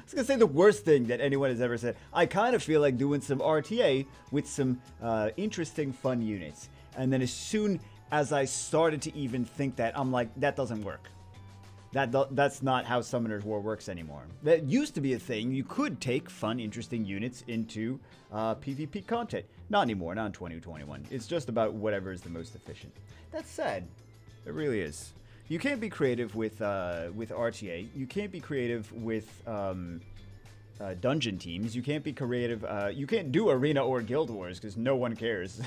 was going to say the worst thing that anyone has ever said. I kind of feel like doing some RTA with some interesting, fun units. And then as soon as I started to even think that, I'm like, that doesn't work. That's not how Summoner's War works anymore. That used to be a thing. You could take fun, interesting units into PvP content. Not anymore, not in 2021. It's just about whatever is the most efficient. That's sad. It really is. You can't be creative with RTA. You can't be creative with dungeon teams. You can't be creative. You can't do Arena or Guild Wars because no one cares.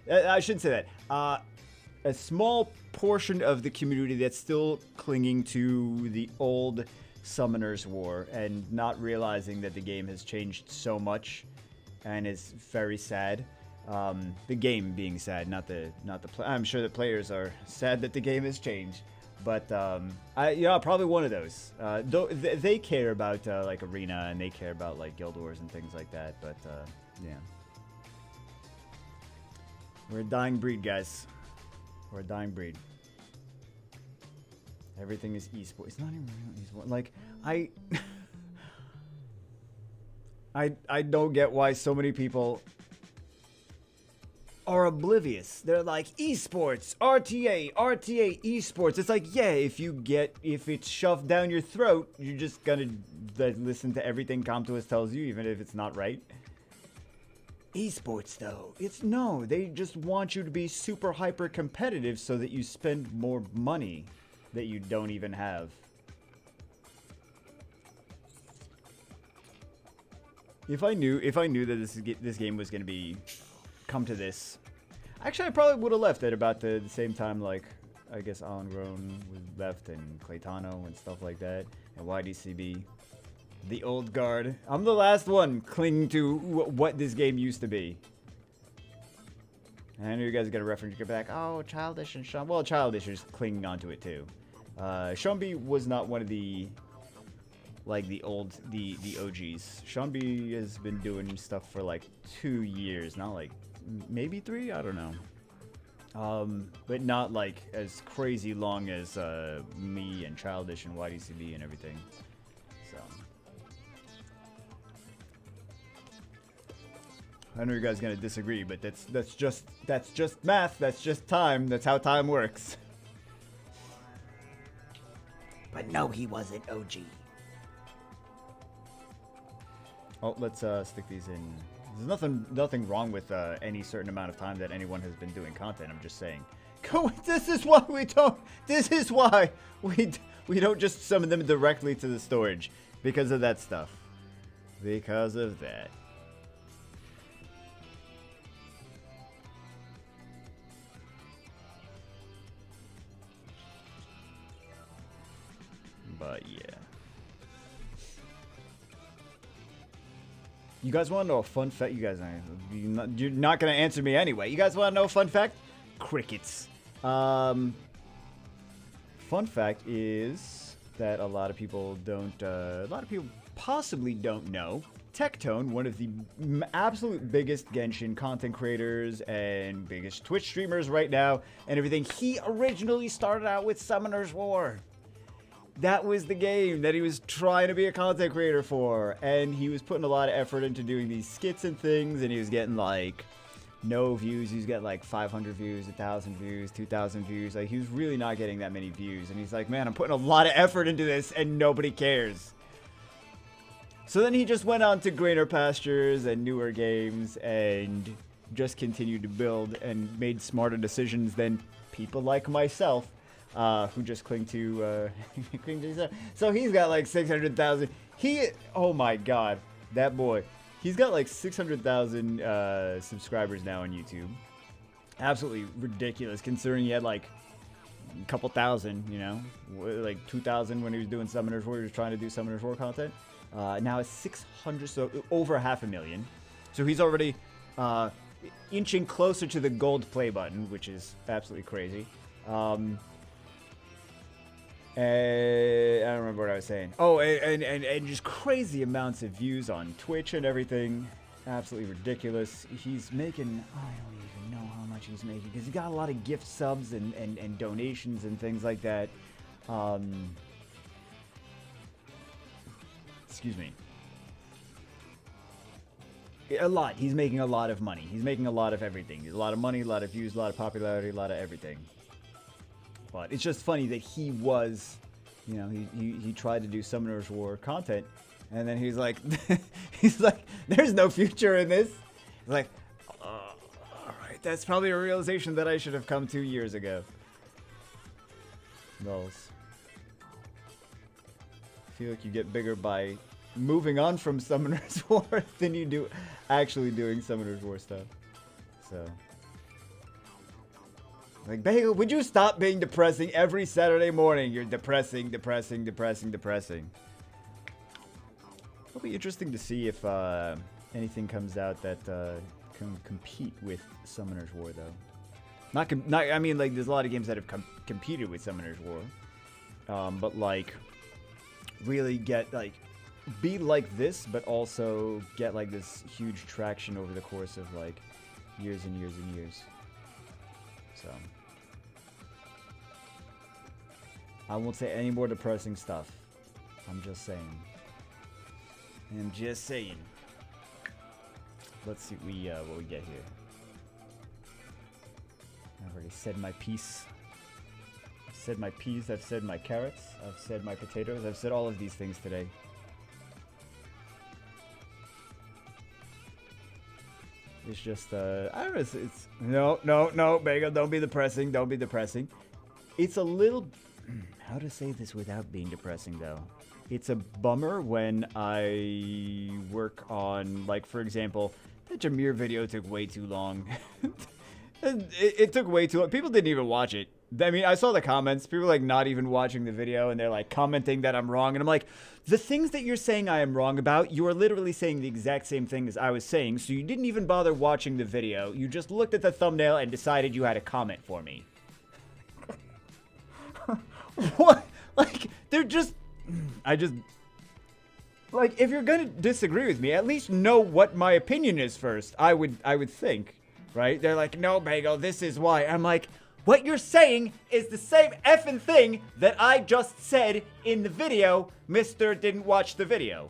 I shouldn't say that. A small portion of the community that's still clinging to the old Summoner's War and not realizing that the game has changed so much and is very sad. The game being sad, not the I'm sure the players are sad that the game has changed, but probably one of those. They care about like Arena and they care about like Guild Wars and things like that, but yeah. We're a dying breed, guys. We're a dying breed. Everything is esports. It's not even real esports. Like, I don't get why so many people are oblivious. They're like, esports, RTA, esports. It's like, yeah, if it's shoved down your throat, you're just gonna listen to everything Comtois tells you, even if it's not right. Esports, though, they just want you to be super hyper competitive so that you spend more money that you don't even have. If I knew that this game was gonna come to this, actually I probably would have left at about the same time, like I guess Alan Groen was left and Claytano and stuff like that, and YDCB. The old guard. I'm the last one clinging to what this game used to be. And I know you guys got a reference. You get back. Oh, Childish and Sean. Well, Childish is clinging onto it too. Sean B was not one of the the OGs. Sean B has been doing stuff for like 2 years, not like maybe 3. I don't know. But not like as crazy long as me and Childish and YDCB and everything. So. I know you guys are gonna disagree, but that's just math. That's just time. That's how time works. But no, he wasn't OG. Oh, let's stick these in. There's nothing wrong with any certain amount of time that anyone has been doing content. I'm just saying. This is why we don't. This is why we don't just summon them directly to the storage because of that stuff. Because of that. But yeah. You guys want to know a fun fact? You're not going to answer me anyway. You guys want to know a fun fact? Crickets. Fun fact is that a lot of people possibly don't know. Tectone, one of the absolute biggest Genshin content creators and biggest Twitch streamers right now and everything, he originally started out with Summoner's War. That was the game that he was trying to be a content creator for, and he was putting a lot of effort into doing these skits and things, and he was getting like no views. He was getting like 500 views, 1,000 views, 2,000 views. Like, he was really not getting that many views, and he's like, man, I'm putting a lot of effort into this and nobody cares. So then he just went on to greener pastures and newer games and just continued to build and made smarter decisions than people like myself. Who just cling to so he's got like 600,000. Oh my god, that boy, he's got like 600,000 subscribers now on YouTube. Absolutely ridiculous considering he had like a couple thousand, like 2,000 when he was doing Summoner's War. He was trying to do Summoner's War content. Now it's 600, so over 500,000. So he's already inching closer to the gold play button, which is absolutely crazy. I don't remember what I was saying. Oh, and just crazy amounts of views on Twitch and everything. Absolutely ridiculous. He's making, I don't even know how much he's making, because he got a lot of gift subs and donations and things like that. Excuse me. A lot. He's making a lot of money. He's making a lot of everything. A lot of money, a lot of views, a lot of popularity, a lot of everything. But it's just funny that he was, you know, he tried to do Summoner's War content, and then he's like, there's no future in this. He's like, all right, that's probably a realization that I should have come 2 years ago. Lulz. I feel like you get bigger by moving on from Summoner's War than you do actually doing Summoner's War stuff. So. Like, Bagel, would you stop being depressing every Saturday morning? You're depressing, depressing, depressing, depressing. It'll be interesting to see if anything comes out that can compete with Summoner's War, though. I mean, like, there's a lot of games that have competed with Summoner's War. But, like, really get, like, be like this, but also get, like, this huge traction over the course of, like, years and years and years. So, I won't say any more depressing stuff. I'm just saying. I'm just saying. Let's see what we get here. I've already said my piece. I've said my peas. I've said my carrots. I've said my potatoes. I've said all of these things today. It's just, I don't know, it's no, Bagel, don't be depressing, don't be depressing. It's a little, how to say this without being depressing, though? It's a bummer when I work on, like, for example, that Jameer video took way too long. it took way too long. People didn't even watch it. I mean, I saw the comments. People like not even watching the video, and they're like commenting that I'm wrong. And I'm like, the things that you're saying I am wrong about, you are literally saying the exact same thing as I was saying. So you didn't even bother watching the video. You just looked at the thumbnail and decided you had a comment for me. What? Like, they're just... Like, if you're gonna disagree with me, at least know what my opinion is first. I would think, right? They're like, no, Bagel, this is why. I'm like... What you're saying is the same effing thing that I just said in the video. Mr. didn't watch the video.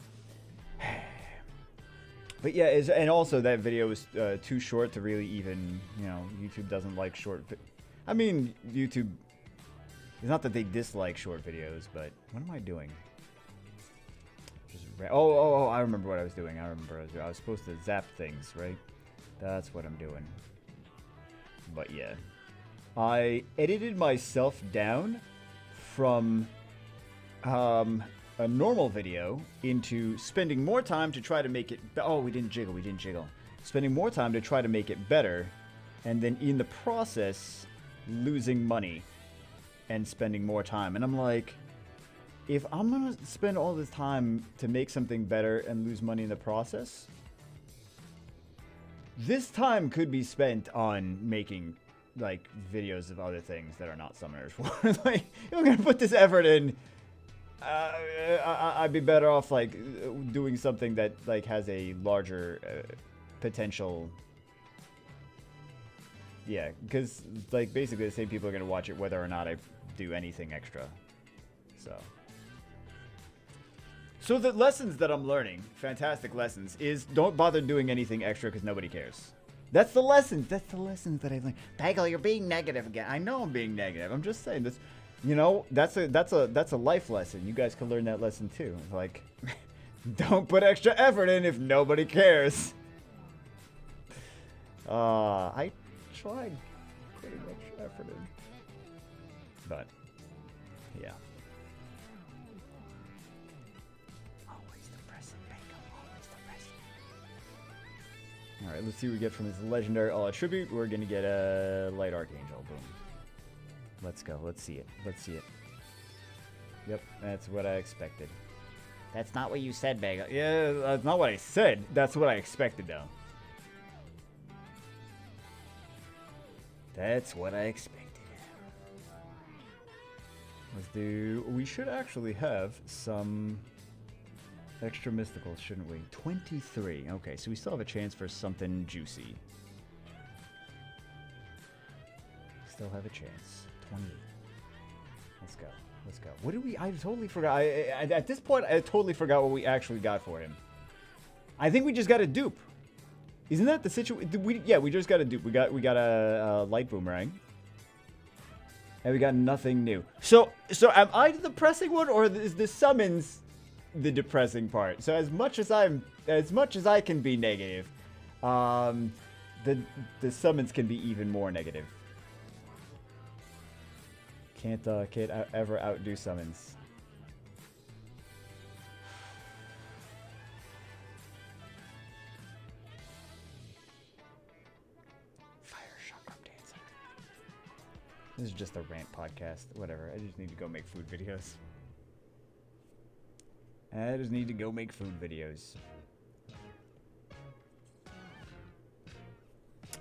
But yeah, and also that video was too short to really even, you know, YouTube doesn't like short. I mean, YouTube, it's not that they dislike short videos, but what am I doing? Oh, I remember what I was doing. I was supposed to zap things, right? That's what I'm doing. But yeah. I edited myself down from a normal video into spending more time to try to make it... Oh, we didn't jiggle. Spending more time to try to make it better, and then in the process, losing money and spending more time. And I'm like, if I'm going to spend all this time to make something better and lose money in the process, this time could be spent on making... like videos of other things that are not Summoners War. Like, if I'm gonna put this effort in, I'd be better off like doing something that like has a larger potential. Yeah, because like basically the same people are gonna watch it whether or not I do anything extra. So the lessons that I'm learning, fantastic lessons, is don't bother doing anything extra because nobody cares. That's the lessons. That's the lessons that I learned. Bagel, you're being negative again. I know I'm being negative. I'm just saying this. You know, that's a life lesson. You guys can learn that lesson too. Like, don't put extra effort in if nobody cares. I tried putting extra effort in, but yeah. Alright, let's see what we get from this legendary all attribute. We're gonna get a light archangel. Boom. Let's go. Let's see it. Yep, that's what I expected. That's not what you said, Bagel. Yeah, that's not what I said. That's what I expected, though. That's what I expected. Let's do... We should actually have some extra mysticals, shouldn't we? 23. Okay, so we still have a chance for something juicy. Still have a chance. 28. Let's go. Let's go. What did we... I totally forgot. At this point, I totally forgot what we actually got for him. I think we just got a dupe. Isn't that the situation? Yeah, we just got a dupe. We got a light boomerang. And we got nothing new. So am I the depressing one, or is the summons the depressing part? So as much as I can be negative, the summons can be even more negative. Can't ever outdo summons. This is just a rant podcast. Whatever. I just need to go make food videos.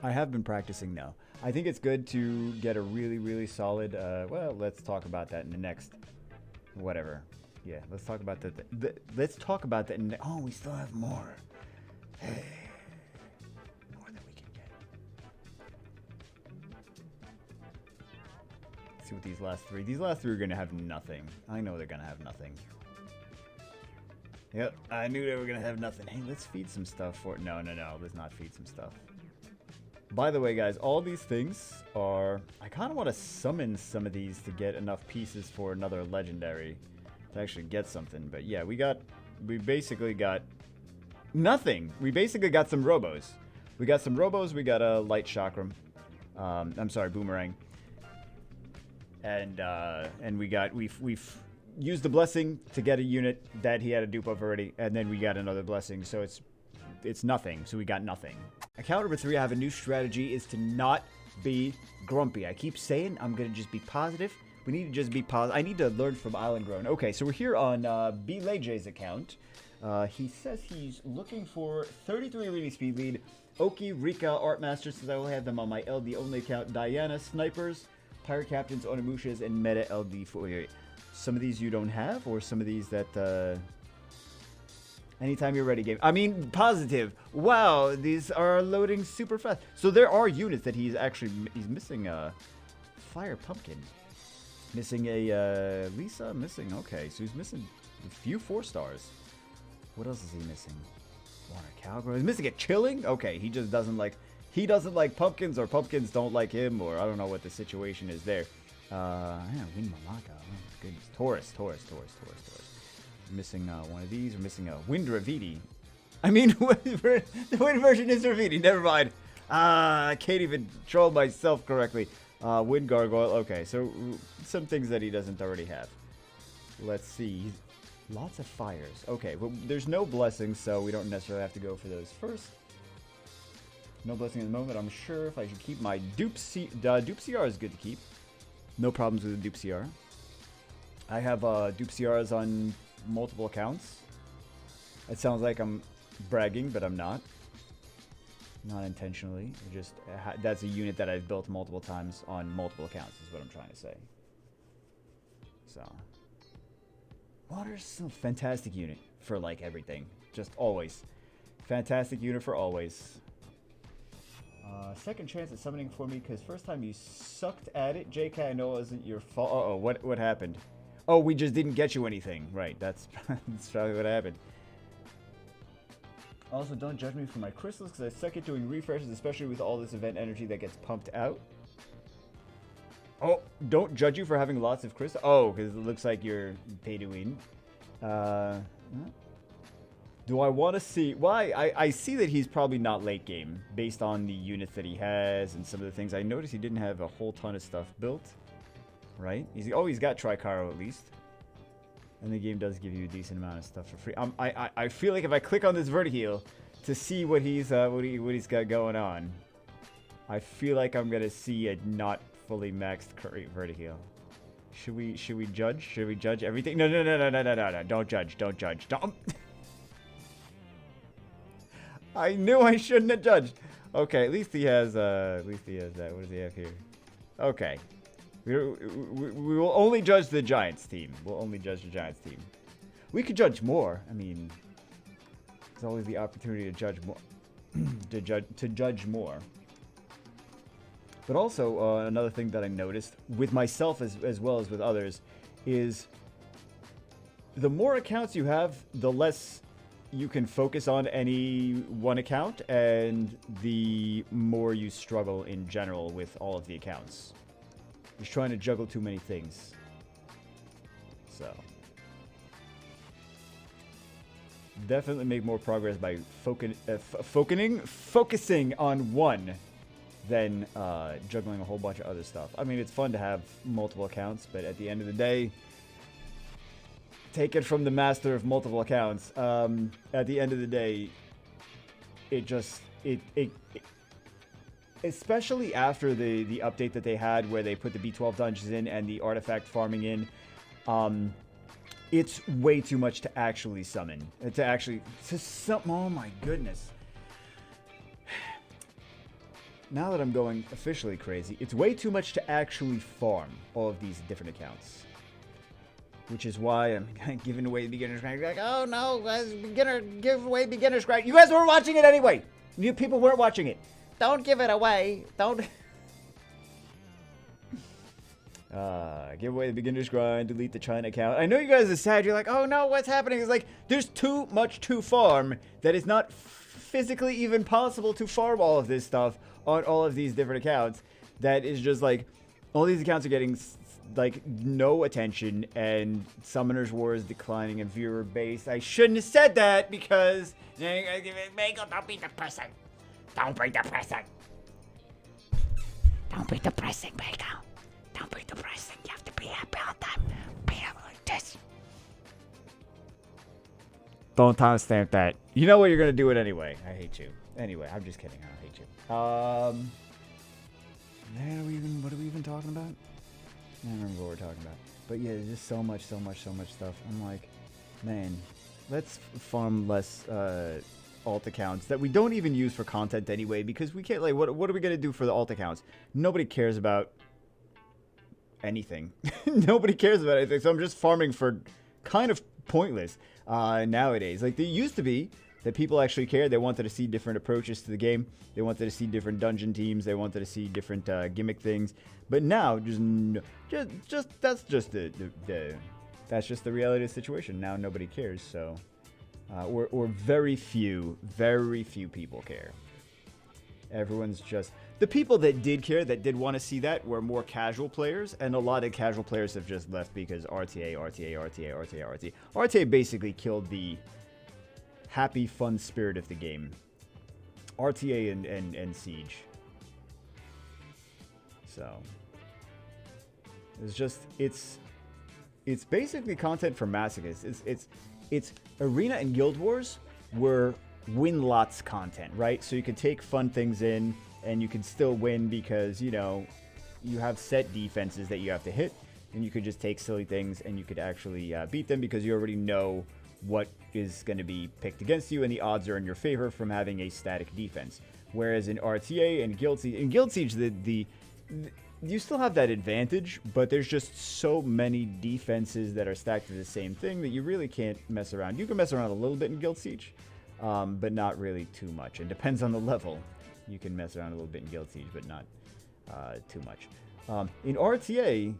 I have been practicing now. I think it's good to get a really, really solid... well, let's talk about that in the next... Whatever. Yeah, let's talk about that. Let's talk about that in the... Oh, we still have more. Hey. More than we can get. Let's see what these last three... These last three are going to have nothing. I know they're going to have nothing. Yep, I knew they were going to have nothing. Hey, let's feed some stuff for... No, let's not feed some stuff. By the way, guys, all these things are... I kind of want to summon some of these to get enough pieces for another legendary to actually get something. But yeah, we basically got nothing. We basically got some robos. We got some robos. We got a light chakram. I'm sorry, boomerang. And we've used the blessing to get a unit that he had a dupe of already, and then we got another blessing. So it's nothing. So we got nothing. Account number 3, I have a new strategy, is to not be grumpy. I keep saying I'm going to just be positive. We need to just be positive. I need to learn from Island Grown. Okay, so we're here on B. Lej's account. He says he's looking for 33 reading speed lead, Oki, Rika, Artmaster, since I will have them on my LD only account, Diana, Snipers, Pirate Captains, Onimushas, and Meta LD. Some of these you don't have, or some of these that... Anytime you're ready, game. I mean, positive. Wow, these are loading super fast. So there are units that he's missing a Fire Pumpkin. Missing a Lisa, missing. Okay, so he's missing a few 4 stars. What else is he missing? Water Cowgirl. He's missing a Chilling? Okay, he just doesn't like... He doesn't like pumpkins, or pumpkins don't like him, or I don't know what the situation is there. Yeah, Wind Malaka. Oh, goodness. Taurus. Missing one of these. We're missing a Wind Ravidi. I mean, the wind version is Ravidi. Never mind. I can't even troll myself correctly. Wind Gargoyle. Okay, so some things that he doesn't already have. Let's see. Lots of fires. Okay, but there's no blessings, so we don't necessarily have to go for those first. No blessing at the moment. I'm sure if I should keep my Dupe CR is good to keep. No problems with the Dupe CR. I have Dupe CRs on multiple accounts. It sounds like I'm bragging, but I'm not. Not intentionally. Just that's a unit that I've built multiple times on multiple accounts is what I'm trying to say. So Water's still a fantastic unit for like everything. Just always. Fantastic unit for always. Second chance at summoning for me because first time you sucked at it. JK, I know it wasn't your fault. Uh-oh, what happened? Oh, we just didn't get you anything. Right, that's probably what happened. Also, don't judge me for my crystals because I suck at doing refreshes, especially with all this event energy that gets pumped out. Oh, don't judge you for having lots of crystals. Oh, because it looks like you're pay to win. Do I want to see... Why? I see that he's probably not late game based on the units that he has and some of the things. I noticed he didn't have a whole ton of stuff built. Right? He's got Tricaro at least. And the game does give you a decent amount of stuff for free. I feel like if I click on this Vertiheel to see what he's got going on, I feel like I'm gonna see a not fully maxed Vertiheel. Should we judge? Should we judge everything? No. Don't judge. Don't. I knew I shouldn't have judged. Okay, at least he has that. What does he have here? Okay. We will only judge the Giants team. We'll only judge the Giants team. We could judge more. I mean, there's always the opportunity to judge more. to judge more. But also, another thing that I noticed with myself as well as with others is the more accounts you have, the less you can focus on any one account, and the more you struggle in general with all of the accounts. Just trying to juggle too many things. So definitely make more progress by focusing on one than juggling a whole bunch of other stuff. I mean, it's fun to have multiple accounts, but at the end of the day, take it from the master of multiple accounts. At the end of the day, it especially after the update that they had where they put the B12 dungeons in and the artifact farming in, it's way too much to actually summon. Oh my goodness. Now that I'm going officially crazy, it's way too much to actually farm all of these different accounts. Which is why I'm giving away beginner's grind. Like, oh no, guys, give away beginner's grind. You guys weren't watching it anyway. You people weren't watching it. Don't give it away. Don't. Give away the beginner's grind. Delete the China account. I know you guys are sad. You're like, oh no, what's happening? It's like there's too much to farm that is not physically even possible to farm all of this stuff on all of these different accounts. That is just like all these accounts are getting like no attention, and Summoners War is declining in viewer base. I shouldn't have said that because Mako, don't be depressing. Don't be depressing. Don't be depressing, Mako. Don't be depressing. You have to be happy all the time. Be happy like this. Don't timestamp that. You know what? You're gonna do it anyway. I hate you. Anyway, I'm just kidding. I hate you. Man, what are we even talking about? I don't remember what we're talking about. But yeah, there's just so much stuff. I'm like, man, let's farm less alt accounts that we don't even use for content anyway, because we can't, like, what are we going to do for the alt accounts? Nobody cares about anything. Nobody cares about anything, so I'm just farming for kind of pointless nowadays. Like, they used to be that people actually cared. They wanted to see different approaches to the game. They wanted to see different dungeon teams. They wanted to see different gimmick things. But now, that's just the reality of the situation. Now nobody cares. So, or very few people care. Everyone's just the people that did care, that did want to see that, were more casual players, and a lot of casual players have just left because RTA basically killed the happy, fun spirit of the game. RTA and Siege. So it's basically content for masochists. It's Arena and Guild Wars were win lots content, right? So you can take fun things in and you can still win because, you know, you have set defenses that you have to hit, and you could just take silly things and you could actually beat them because you already know what is going to be picked against you, and the odds are in your favor from having a static defense. Whereas in RTA and Guild Siege, you still have that advantage, but there's just so many defenses that are stacked to the same thing that you really can't mess around. You can mess around a little bit in Guild Siege, but not really too much. It depends on the level. You can mess around a little bit in Guild Siege, but not too much. In RTA,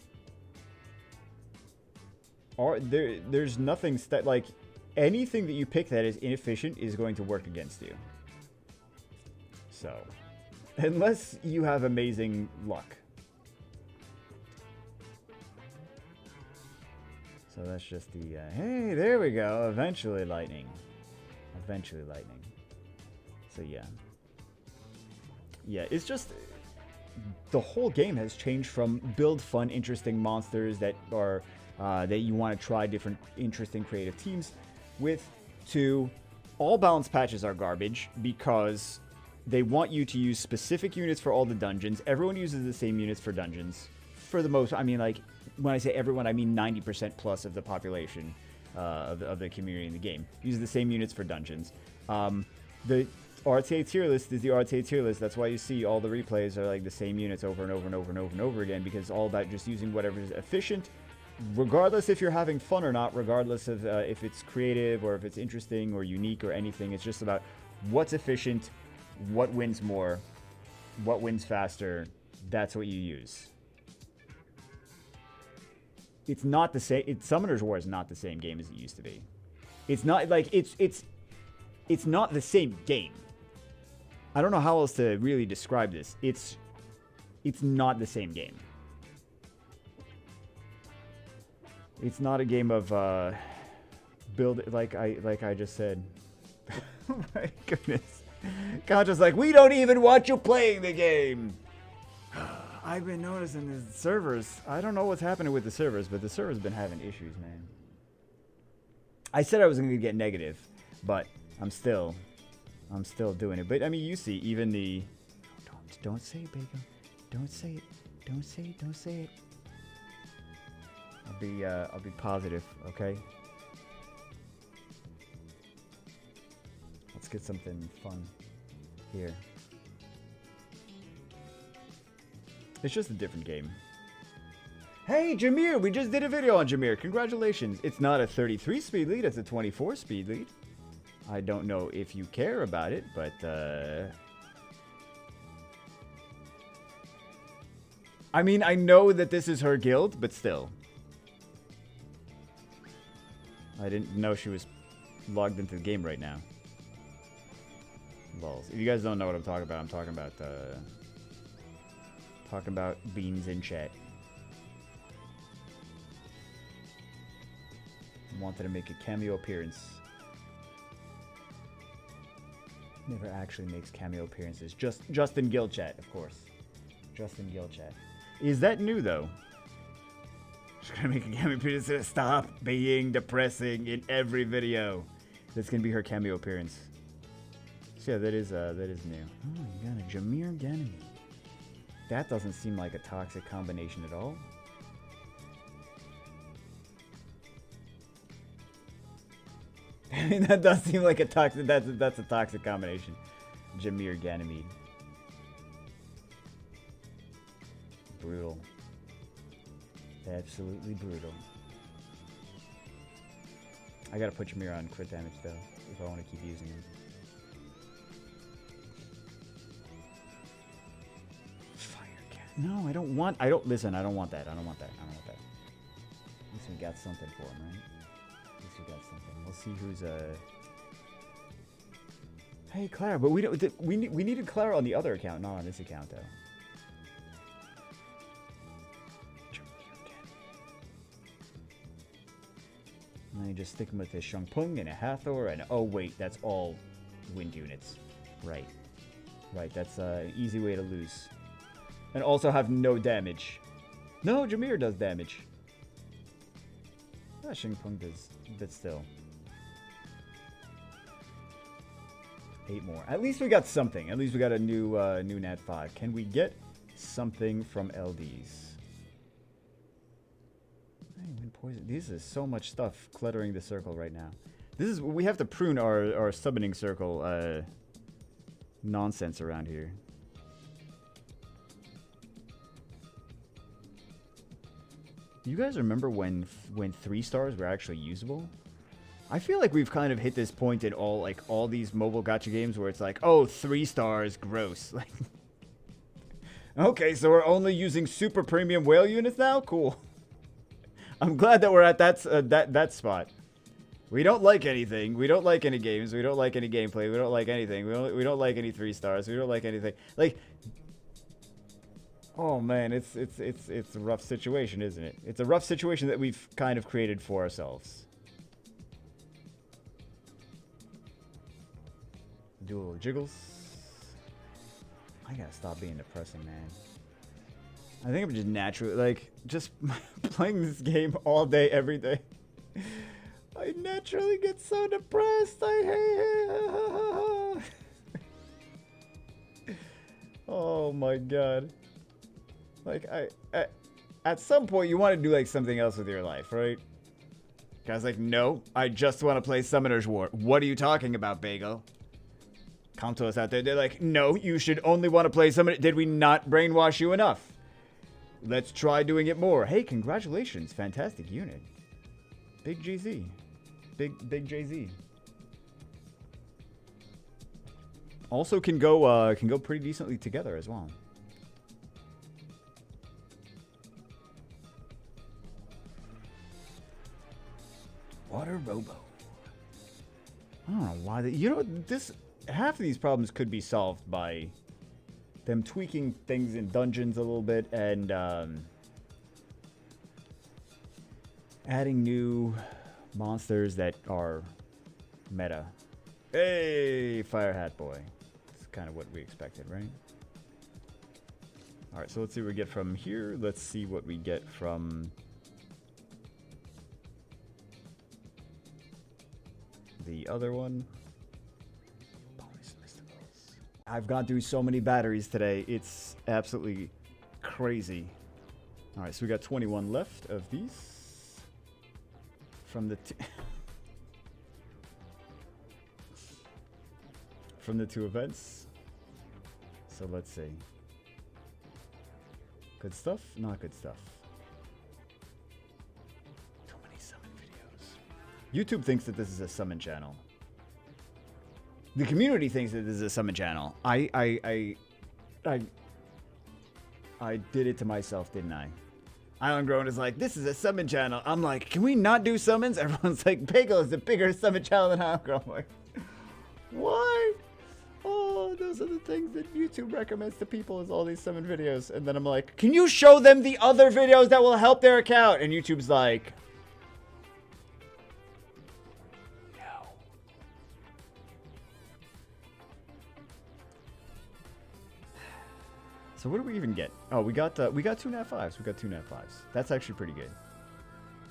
there's nothing like anything that you pick that is inefficient is going to work against you. So, unless you have amazing luck. So that's just the, hey, there we go. Eventually lightning. So yeah. Yeah, it's just, the whole game has changed from build fun, interesting monsters that are, that you want to try different, interesting, creative teams with, to all balance patches are garbage because they want you to use specific units for all the dungeons. Everyone uses the same units for dungeons. For the most, I mean, like, when I say everyone, I mean 90% plus of the population of the community in the game uses the same units for dungeons. RTA tier list is the RTA tier list. That's why you see all the replays are like the same units over and over and over and over and over again, because it's all about just using whatever is efficient, regardless if you're having fun or not, regardless of if it's creative or if it's interesting or unique or anything. It's just about what's efficient, what wins more, what wins faster. That's what you use. It's not the same. Summoner's War is not the same game as it used to be. It's not like it's not the same game. I don't know how else to really describe this. It's not the same game. It's not a game of build like I just said. Oh my goodness. Contra's like, we don't even want you playing the game. I've been noticing the servers. I don't know what's happening with the servers, but the server's been having issues, man. I said I was going to get negative, but I'm still doing it. But I mean, you see, even the don't say it, Bagel. Don't say it. Don't say it. Don't say it. I'll be positive, okay? Let's get something fun here. It's just a different game. Hey, Jameer! We just did a video on Jameer. Congratulations. It's not a 33 speed lead, it's a 24 speed lead. I don't know if you care about it, but I mean, I know that this is her guild, but still. I didn't know she was logged into the game right now. Balls. If you guys don't know what I'm talking about, I'm talking about beans in chat. Wanted to make a cameo appearance. Never actually makes cameo appearances. Just in guild chat, of course. Just in guild chat. Is that new though? She's gonna make a cameo appearance. Stop being depressing in every video. That's gonna be her cameo appearance. So yeah, that is new. Oh, you got a Jameer Ganymede. That doesn't seem like a toxic combination at all. I mean, that does seem like a toxic. That's a toxic combination. Jameer Ganymede. Brutal. Absolutely brutal. I gotta put Jameer on crit damage though, if I want to keep using him. Fire cat. No, I don't want. Listen. I don't want that. I don't want that. At least we got something for him, right? At least we got something. We'll see who's Hey, Clara, but we don't. We needed Clara on the other account, not on this account though. And then just stick him with a Shungpung and a Hathor and oh wait, that's all wind units. Right. Right, that's an easy way to lose. And also have no damage. No, Jameer does damage. Ah, Shungpung does, but still. 8 more. At least we got something. At least we got a new Nat 5. Can we get something from LDs? Poison. This is so much stuff cluttering the circle right now. We have to prune our summoning circle nonsense around here. You guys remember when 3 stars were actually usable? I feel like we've kind of hit this point in all these mobile gacha games where it's like, oh, 3 stars, gross. Like, okay, so we're only using super premium whale units now? Cool. I'm glad that we're at that spot. We don't like anything. We don't like any games. We don't like any gameplay. We don't like anything. We don't like any 3 stars. We don't like anything. Like, oh man, it's a rough situation, isn't it? It's a rough situation that we've kind of created for ourselves. Do a little jiggles. I gotta stop being depressing, man. I think I'm just naturally, like, just playing this game all day, every day. I naturally get so depressed. I hate. Oh my god. Like, at some point, you want to do, like, something else with your life, right? Guy's like, no, I just want to play Summoner's War. What are you talking about, Bagel? come to us out there. They're like, no, you should only want to play summon. Did we not brainwash you enough? Let's try doing it more. Hey, congratulations. Fantastic unit. Big GZ. Big Jay-Z. Also can go pretty decently together as well. Water Robo. I don't know why half of these problems could be solved by them tweaking things in dungeons a little bit and adding new monsters that are meta. Hey, Fire Hat Boy. That's kind of what we expected, right? Alright, so let's see what we get from here. Let's see what we get from the other one. I've gone through so many batteries today. It's absolutely crazy. Alright, so we got 21 left of these. From the from the 2 events. So let's see. Good stuff? Not good stuff. Too many summon videos. YouTube thinks that this is a summon channel. The community thinks that this is a summon channel. I did it to myself, didn't I? Island Grown is like, this is a summon channel. I'm like, can we not do summons? Everyone's like, Bagel is a bigger summon channel than Island Grown. I'm like, what? Oh, those are the things that YouTube recommends to people is all these summon videos. And then I'm like, can you show them the other videos that will help their account? And YouTube's like, no. So what do we even get? Oh, we got 2 nat 5s. We got 2 nat 5s. That's actually pretty good.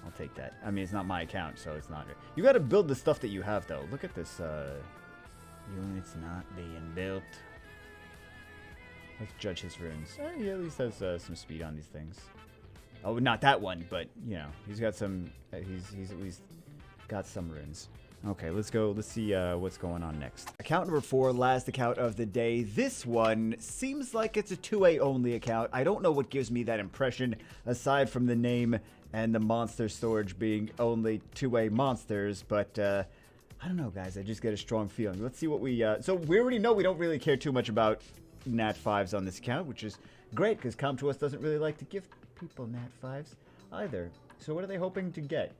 I'll take that. I mean, it's not my account, so it's not. You got to build the stuff that you have, though. Look at this. Unit's not being built. Let's judge his runes. He at least has some speed on these things. Oh, not that one, but you know, he's got some. He's at least got some runes. Okay, let's go. Let's see what's going on next. Account number 4, last account of the day. This one seems like it's a 2A only account. I don't know what gives me that impression, aside from the name and the monster storage being only 2A monsters, but I don't know, guys. I just get a strong feeling. Let's see what we... So we already know we don't really care too much about nat 5s on this account, which is great, because Com2uS doesn't really like to give people nat 5s either. So what are they hoping to get?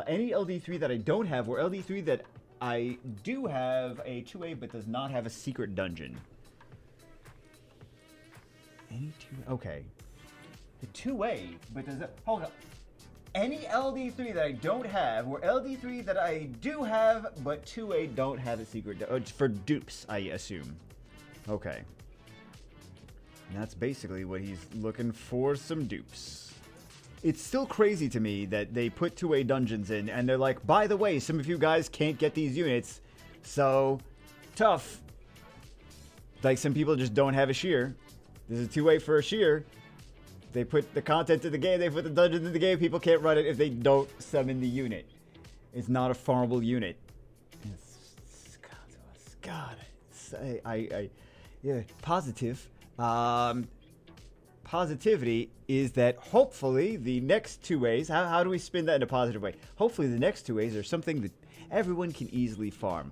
Any LD3 that I don't have, or LD3 that I do have a 2A but does not have a secret dungeon. Any 2... Okay. The 2A, but does it... Hold up. Any LD3 that I don't have, or LD3 that I do have, but 2A don't have a secret... It's for dupes, I assume. Okay. And that's basically what he's looking for, some dupes. It's still crazy to me that they put 2A dungeons in, and they're like, by the way, some of you guys can't get these units, so tough. Like, some people just don't have a shear. There's a 2A for a shear. They put the content in the game, they put the dungeons in the game, people can't run it if they don't summon the unit. It's not a farmable unit. God, yeah, positive. Positivity is that hopefully the next 2As, how do we spin that in a positive way? Hopefully the next 2As are something that everyone can easily farm.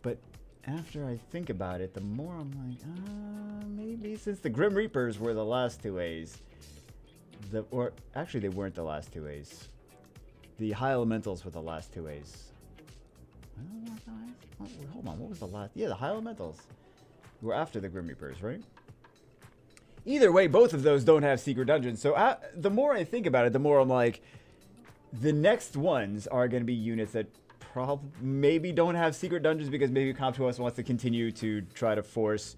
But after I think about it, the more I'm like, maybe since the Grim Reapers were the last 2As, or actually they weren't the last 2As. The High Elementals were the last 2As. Hold on, what was the last? Yeah, the High Elementals were after the Grim Reapers, right? Either way, both of those don't have secret dungeons. So the more I think about it, the more I'm like, the next ones are going to be units that maybe don't have secret dungeons because maybe Com2uS wants to continue to try to force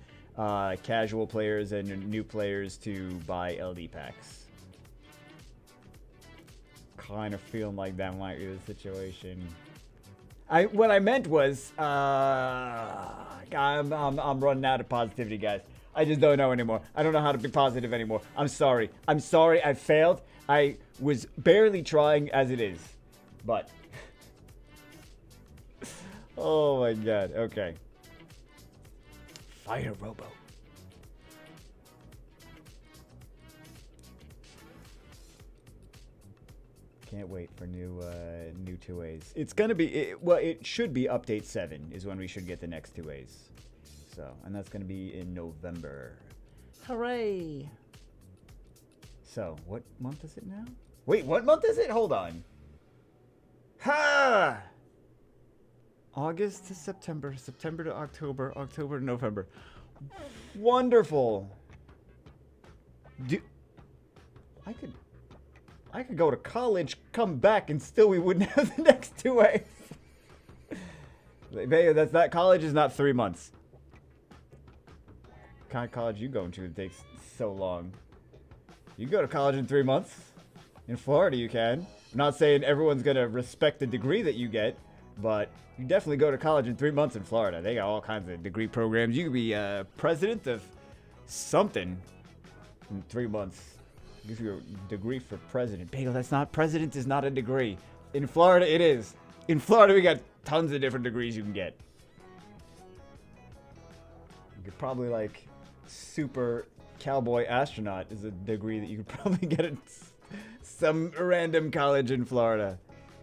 casual players and new players to buy LD packs. Kind of feeling like that might be the situation. What I meant was, I'm running out of positivity, guys. I just don't know anymore. I don't know how to be positive anymore. I'm sorry. I'm sorry. I failed. I was barely trying as it is. But. Oh my god. Okay. Fire Robo. Can't wait for new 2As. It's gonna be well. It should be update 7 is when we should get the next 2As. So, and that's gonna be in November. Hooray! So, what month is it now? Wait, what month is it? Hold on. Ha! August to September, September to October, October to November. Wonderful. I could go to college, come back, and still we wouldn't have the next 2As. That college is not 3 months. What kind of college you going to? It takes so long. You can go to college in 3 months. In Florida, you can. I'm not saying everyone's gonna respect the degree that you get, but you definitely go to college in 3 months in Florida. They got all kinds of degree programs. You could be president of something in 3 months. Give you a degree for president. Bagel, that's not, president is not a degree. In Florida, it is. In Florida, we got tons of different degrees you can get. You could probably, like, super cowboy astronaut is a degree that you could probably get at some random college in Florida.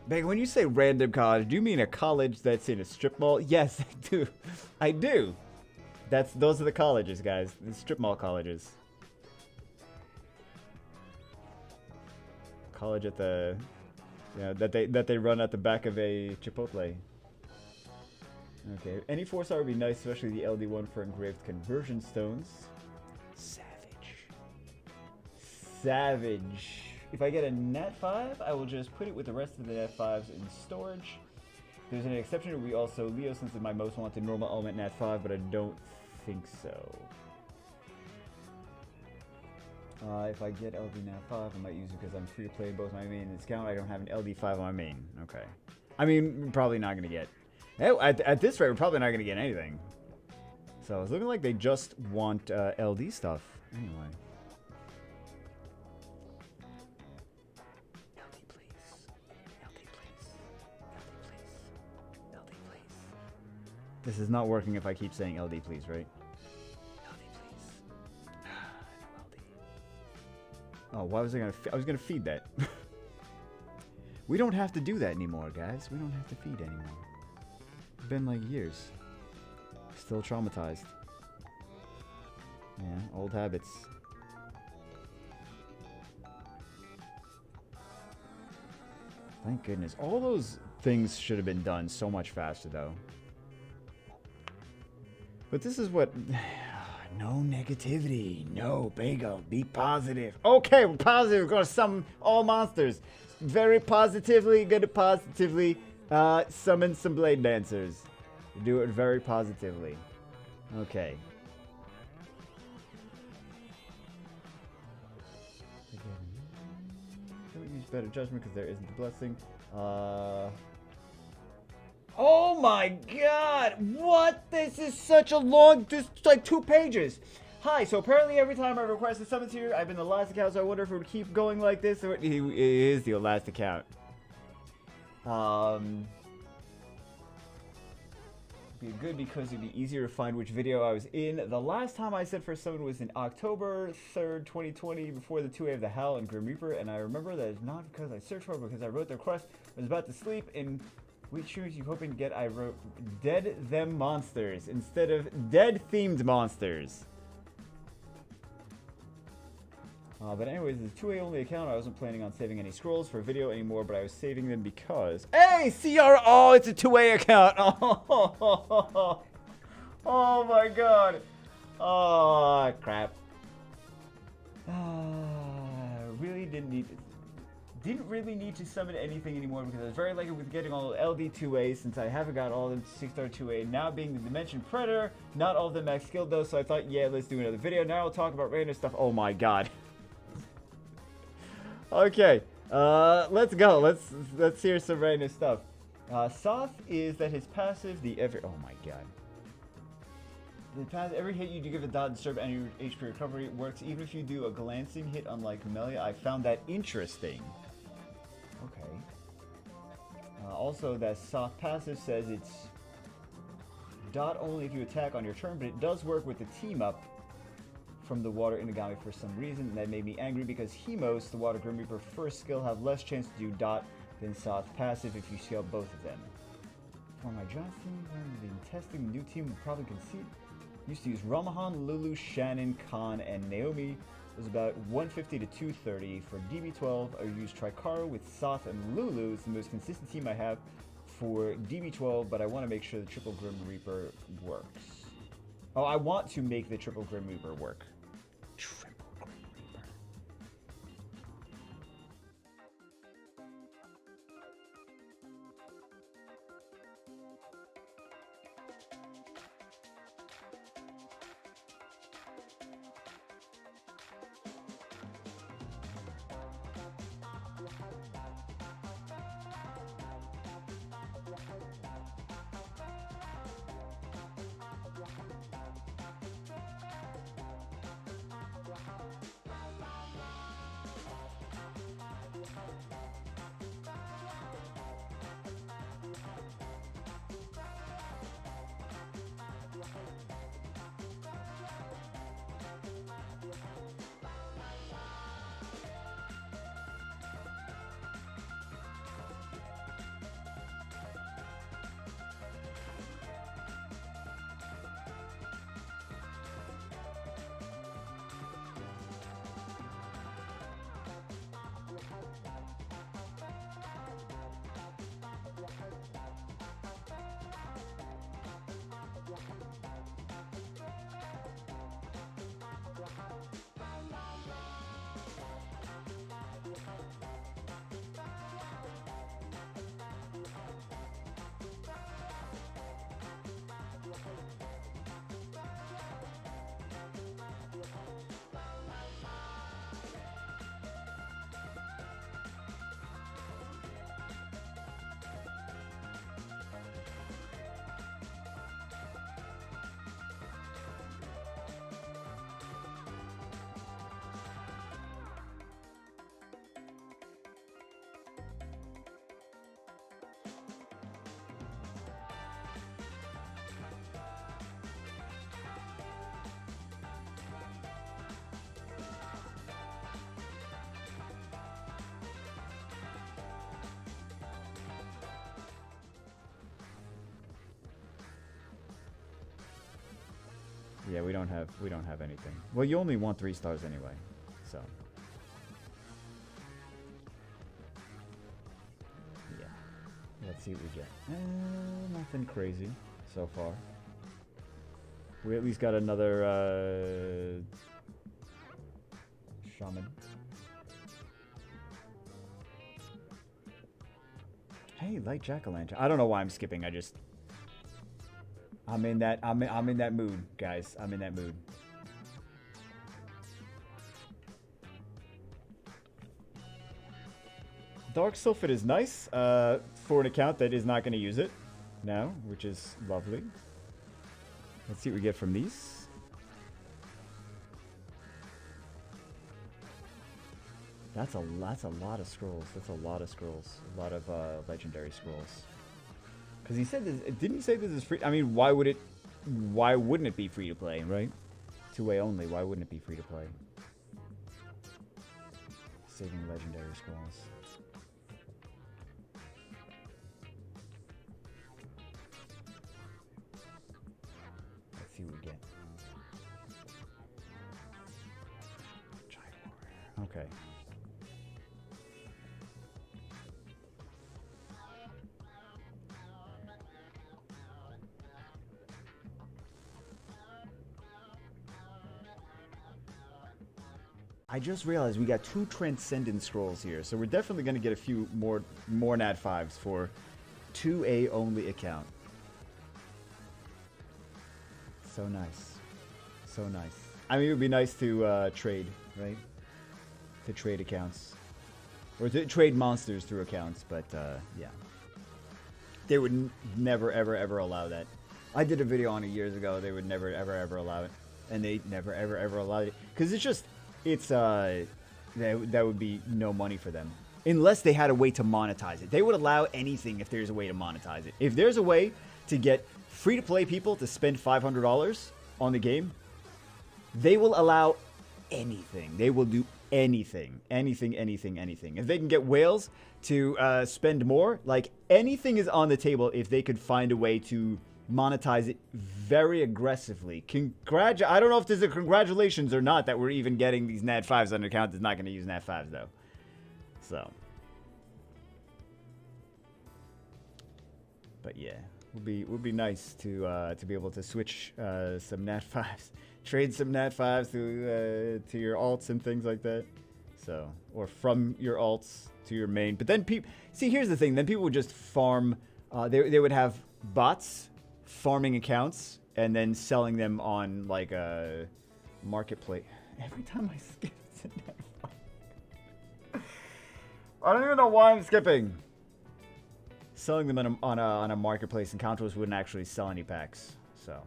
Bagel, when you say random college, do you mean a college that's in a strip mall? Yes, I do. I do. Those are the colleges, guys. The strip mall colleges. College at the, that they run at the back of a Chipotle. Okay, any 4-star would be nice, especially the LD1 for engraved conversion stones. Savage. If I get a Nat 5, I will just put it with the rest of the Nat 5s in storage. There's an exception. It will be also Leo, since it's my most wanted normal element Nat 5, but I don't think so. If I get LD Nat 5, I might use it because I'm free to play both my main and scout. I don't have an LD 5 on my main. Okay. I mean, we're probably not going to get... At this rate, we're probably not going to get anything. So it's looking like they just want LD stuff. Anyway. LD, please. LD, please. LD, please. LD, please. This is not working if I keep saying LD, please, right? Oh, why was I gonna? I was gonna feed that. We don't have to do that anymore, guys. We don't have to feed anymore. It's been like years. Still traumatized. Yeah, old habits. Thank goodness. All those things should have been done so much faster, though. But this is what... No negativity. No, Bagel. Be positive. Okay, we're positive. We're going to summon all monsters. Very positively. Going to positively summon some Blade Dancers. Do it very positively. Okay. Don't use better judgment because there isn't a blessing. Oh my god! What? This is such a long... This is like 2 pages. Hi, so apparently every time I request a summons here, I've been the last account, so I wonder if it would keep going like this. Or it is the last account. Be good because it'd be easier to find which video I was in. The last time I said for summon was in October 3rd, 2020, before the 2A of the Howl and Grim Reaper, and I remember that it's not because I searched for it, because I wrote the request, I was about to sleep, and which shoes you hoping to get? I wrote Dead Them Monsters instead of Dead Themed Monsters. But anyways, it's a 2A only account. I wasn't planning on saving any scrolls for video anymore, but I was saving them because... Hey, CR! Oh, it's a 2A account! Oh, oh my god! Oh, crap. Really didn't really need to summon anything anymore because I was very lucky with getting all LD2A since I haven't got all the 6-star 2A. Now being the Dimension Predator, not all of them max skilled though, so I thought, yeah, let's do another video. Now I'll talk about random stuff. Oh my god. Okay, let's go. Let's hear some random stuff. Soth is that his passive, oh my god. Every hit you do give a dot disturb any HP recovery works even if you do a glancing hit unlike Melia. I found that interesting. Okay. Also, that Soth passive says it's dot only if you attack on your turn, but it does work with the team up from the Water Inagami for some reason, and that made me angry because Hemos, the Water Grim Reaper first skill, have less chance to do dot than Soth passive if you scale both of them. For my Giants team, I've been testing the new team will probably concede. Used to use Ramahan, Lulu, Shannon, Khan, and Naomi. It was about 150 to 230. For DB12, I use Tricaro with Soth and Lulu. It's the most consistent team I have for DB12, but I want to make sure the Triple Grim Reaper works. Oh, I want to make the Triple Grim Reaper work. Triple Grim Reaper. Yeah, we don't have anything. Well, you only want 3 stars anyway, so. Yeah. Let's see what we get. Nothing crazy so far. We at least got another shaman. Hey, light jack-o'-lantern. I don't know why I'm skipping. I'm in that mood, guys. I'm in that mood. Dark Sulfate is nice for an account that is not going to use it now, which is lovely. Let's see what we get from these. That's a lot of scrolls. That's a lot of scrolls. A lot of legendary scrolls. Because he said this, didn't he say this is free? I mean, why wouldn't it be free to play, right? 2-way only, why wouldn't it be free to play? Saving legendary scrolls. Let's see what we get. Giant Warrior. Okay. I just realized we got 2 Transcendent Scrolls here, so we're definitely going to get a few more Nat 5s for 2A only account. So nice. So nice. I mean, it would be nice to trade, right? To trade accounts. Or to trade monsters through accounts, but yeah. They would never, ever, ever allow that. I did a video on it years ago. They would never, ever, ever allow it. And they never, ever, ever allowed it. Because it's just... that would be no money for them. Unless they had a way to monetize it. They would allow anything if there's a way to monetize it. If there's a way to get free-to-play people to spend $500 on the game, they will allow anything. They will do anything. Anything. If they can get whales to spend more, like, anything is on the table if they could find a way to monetize it very aggressively. I don't know if there's a congratulations or not that we're even getting these Nat 5s on account that's not going to use Nat 5s, though. So. But yeah, would be nice to be able to switch some Nat 5s, trade some Nat 5s to your alts and things like that. So, or from your alts to your main. But then see, here's the thing. Then people would just farm. They would have bots farming accounts and then selling them on like a marketplace. Every time I skip, it's a Nat 5. I don't even know why I'm skipping. Selling them on a marketplace, and Counterless wouldn't actually sell any packs. So,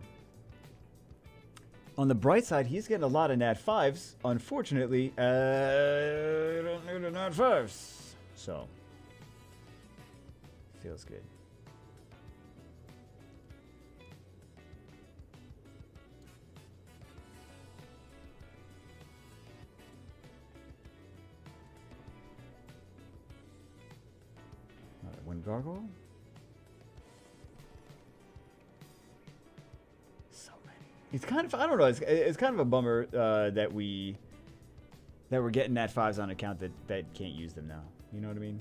on the bright side, he's getting a lot of Nat 5s. Unfortunately, I don't need a Nat 5s. So, feels good. Wind Gargoyle? So many. It's kind of, I don't know, it's kind of a bummer that we're getting Nat 5s on account that can't use them now. You know what I mean?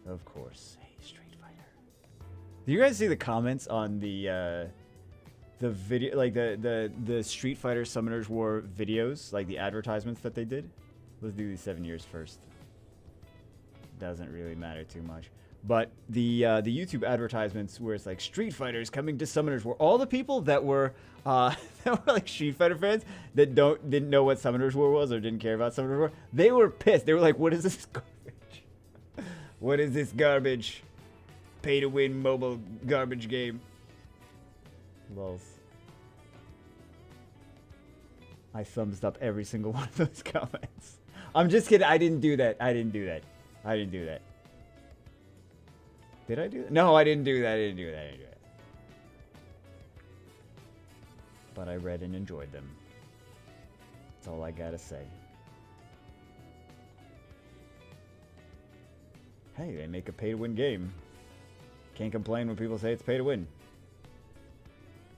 Of course. Hey, Street Fighter. Do you guys see the comments on the video, like the Street Fighter Summoners War videos, like the advertisements that they did? Let's do these 7 years first. Doesn't really matter too much. But the YouTube advertisements where it's like Street Fighters coming to Summoners War, all the people that were like Street Fighter fans that didn't know what Summoners War was or didn't care about Summoners War, they were pissed. They were like, "What is this garbage? What is this garbage? Pay to win mobile garbage game." Lols. I thumbs up every single one of those comments. I'm just kidding. I didn't do that. Did I do that? No, I didn't do that. But I read and enjoyed them. That's all I gotta say. Hey, they make a pay-to-win game. Can't complain when people say it's pay-to-win.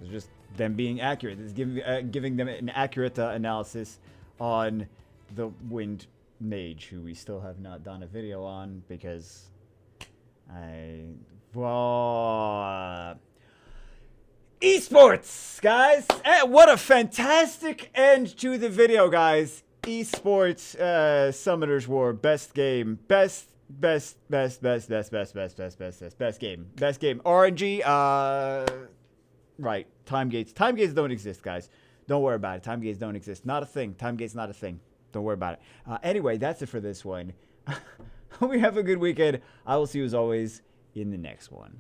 It's just them being accurate. It's giving them an accurate analysis on the Wind Mage, who we still have not done a video on because esports, guys. What a fantastic end to the video, guys. Esports Summoners War, best game, best game. RNG, right, time gates don't exist, guys. Don't worry about it. Time gates don't exist. Not a thing. Time gates not a thing. Don't worry about it. Anyway, that's it for this one. Hope you have a good weekend. I will see you as always in the next one.